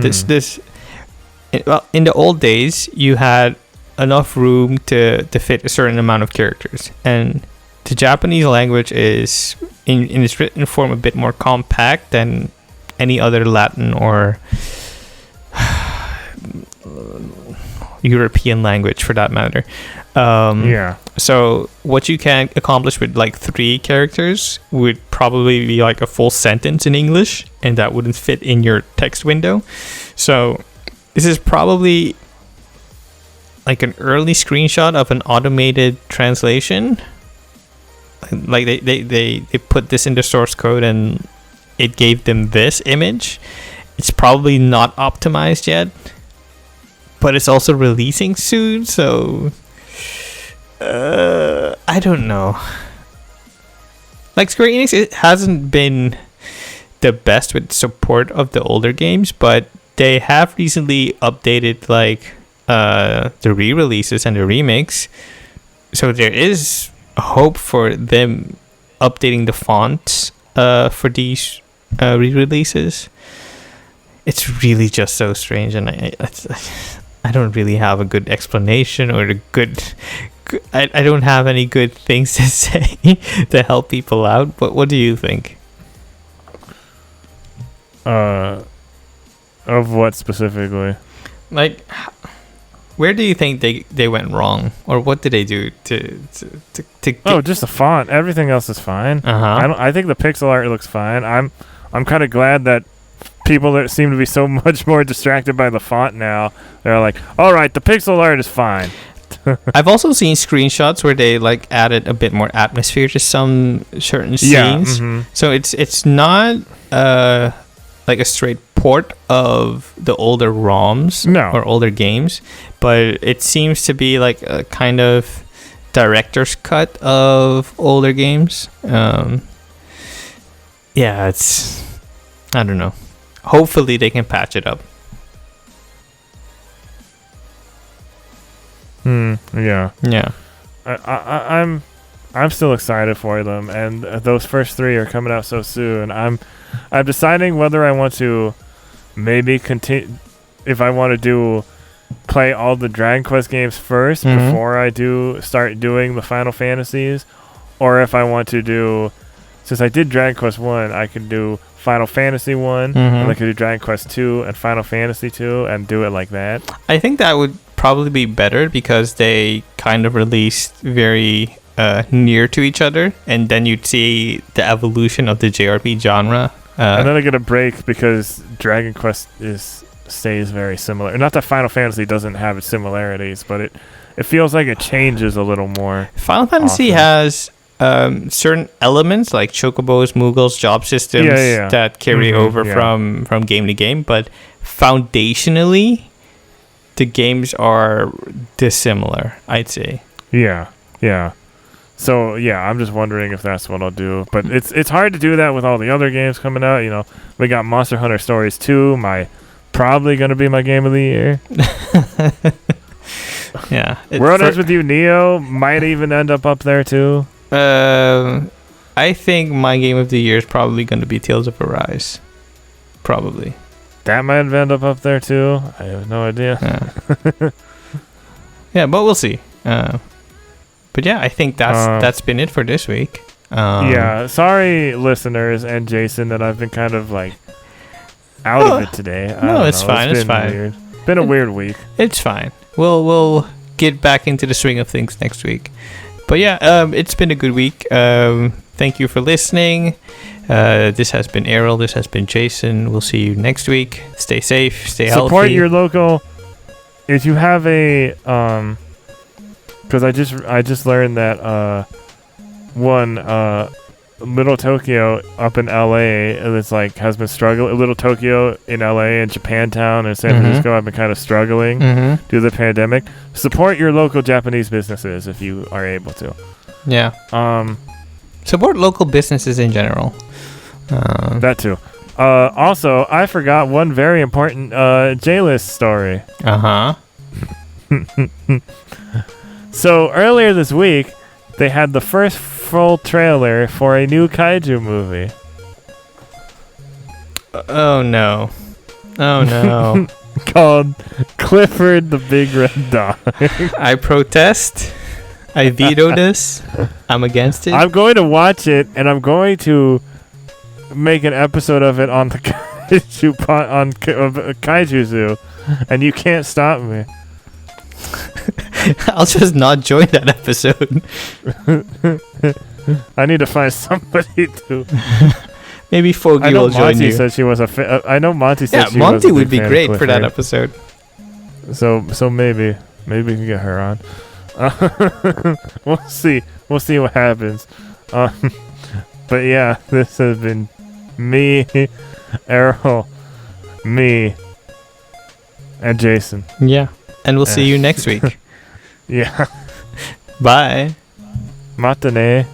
the old days, you had enough room to fit a certain amount of characters, and the Japanese language is in its written form a bit more compact than any other Latin or European language for that matter. So what you can accomplish with like 3 characters would probably be like a full sentence in English, and that wouldn't fit in your text window. So this is probably like an early screenshot of an automated translation. Like they put this into source code and it gave them this image. It's probably not optimized yet, but it's also releasing soon, so I don't know. Like, Square Enix, it hasn't been the best with support of the older games, but they have recently updated like the re-releases and the remakes, so there is hope for them updating the fonts for these re-releases. It's really just so strange, and I don't really have a good explanation or I don't have any good things to say to help people out. But what do you think? Of what specifically? Like, where do you think they went wrong, or what did they do to Oh, just the font. Everything else is fine. I think the pixel art looks fine. I'm kind of glad that people that seem to be so much more distracted by the font now, they're like, all right, the pixel art is fine. I've also seen screenshots where they like added a bit more atmosphere to some certain scenes. So it's not like a straight port of the older ROMs or older games, but it seems to be like a kind of director's cut of older games. Yeah, it's, I don't know. Hopefully they can patch it up. Yeah. Yeah. I'm still excited for them, and those first 3 are coming out so soon. I'm deciding whether I want to maybe continue, if I want to play all the Dragon Quest games first before I start doing the Final Fantasies, or if I want to do, since I did Dragon Quest 1, I could do Final Fantasy 1, and I could do Dragon Quest 2 and Final Fantasy 2 and do it like that. I think that would probably be better because they kind of released very near to each other, and then you'd see the evolution of the JRPG genre. And then I get a break because Dragon Quest stays very similar. Not that Final Fantasy doesn't have its similarities, but it feels like it changes a little more. Final Fantasy has certain elements like chocobos, Moogles, job systems that carry over from game to game, but foundationally the games are dissimilar, I'd say. Yeah. So I'm just wondering if that's what I'll do. But it's hard to do that with all the other games coming out. You know, we got Monster Hunter Stories 2, probably gonna be my game of the year. Yeah. World Ends With You Neo might even end up there too. I think my game of the year is probably gonna be Tales of Arise. Probably. That might end up there too. I have no idea. Yeah, but we'll see. But yeah, I think that's been it for this week. Sorry, listeners and Jason, that I've been kind of like out of it today. It's fine. It's fine. Weird. Been a weird week. It's fine. We'll get back into the swing of things next week. But yeah, it's been a good week. Thank you for listening. This has been Erroll. This has been Jason. We'll see you next week. Stay safe. Stay healthy. Support your local. If you have a because I just learned that Little Tokyo up in LA, it's like has been struggling. Little Tokyo in LA and Japantown and San Francisco have been kind of struggling due to the pandemic. Support your local Japanese businesses if you are able to. Yeah. Support local businesses in general. That too. Also, I forgot one very important J-List story. So earlier this week, they had the first full trailer for a new kaiju movie. Oh no. Called Clifford the Big Red Dog. I protest. I veto this. I'm against it. I'm going to watch it, and I'm going to make an episode of it on the Kaiju Zoo, and you can't stop me. I'll just not join that episode. I need to find somebody to. Maybe Foggy will join Monty you. Said she was I know Monty said she Monty was would be great for that episode. So maybe we can get her on. We'll see what happens. But yeah, this has been me, Erroll, me, and Jason. Yeah. And we'll see you next week. Yeah. Bye. Matane.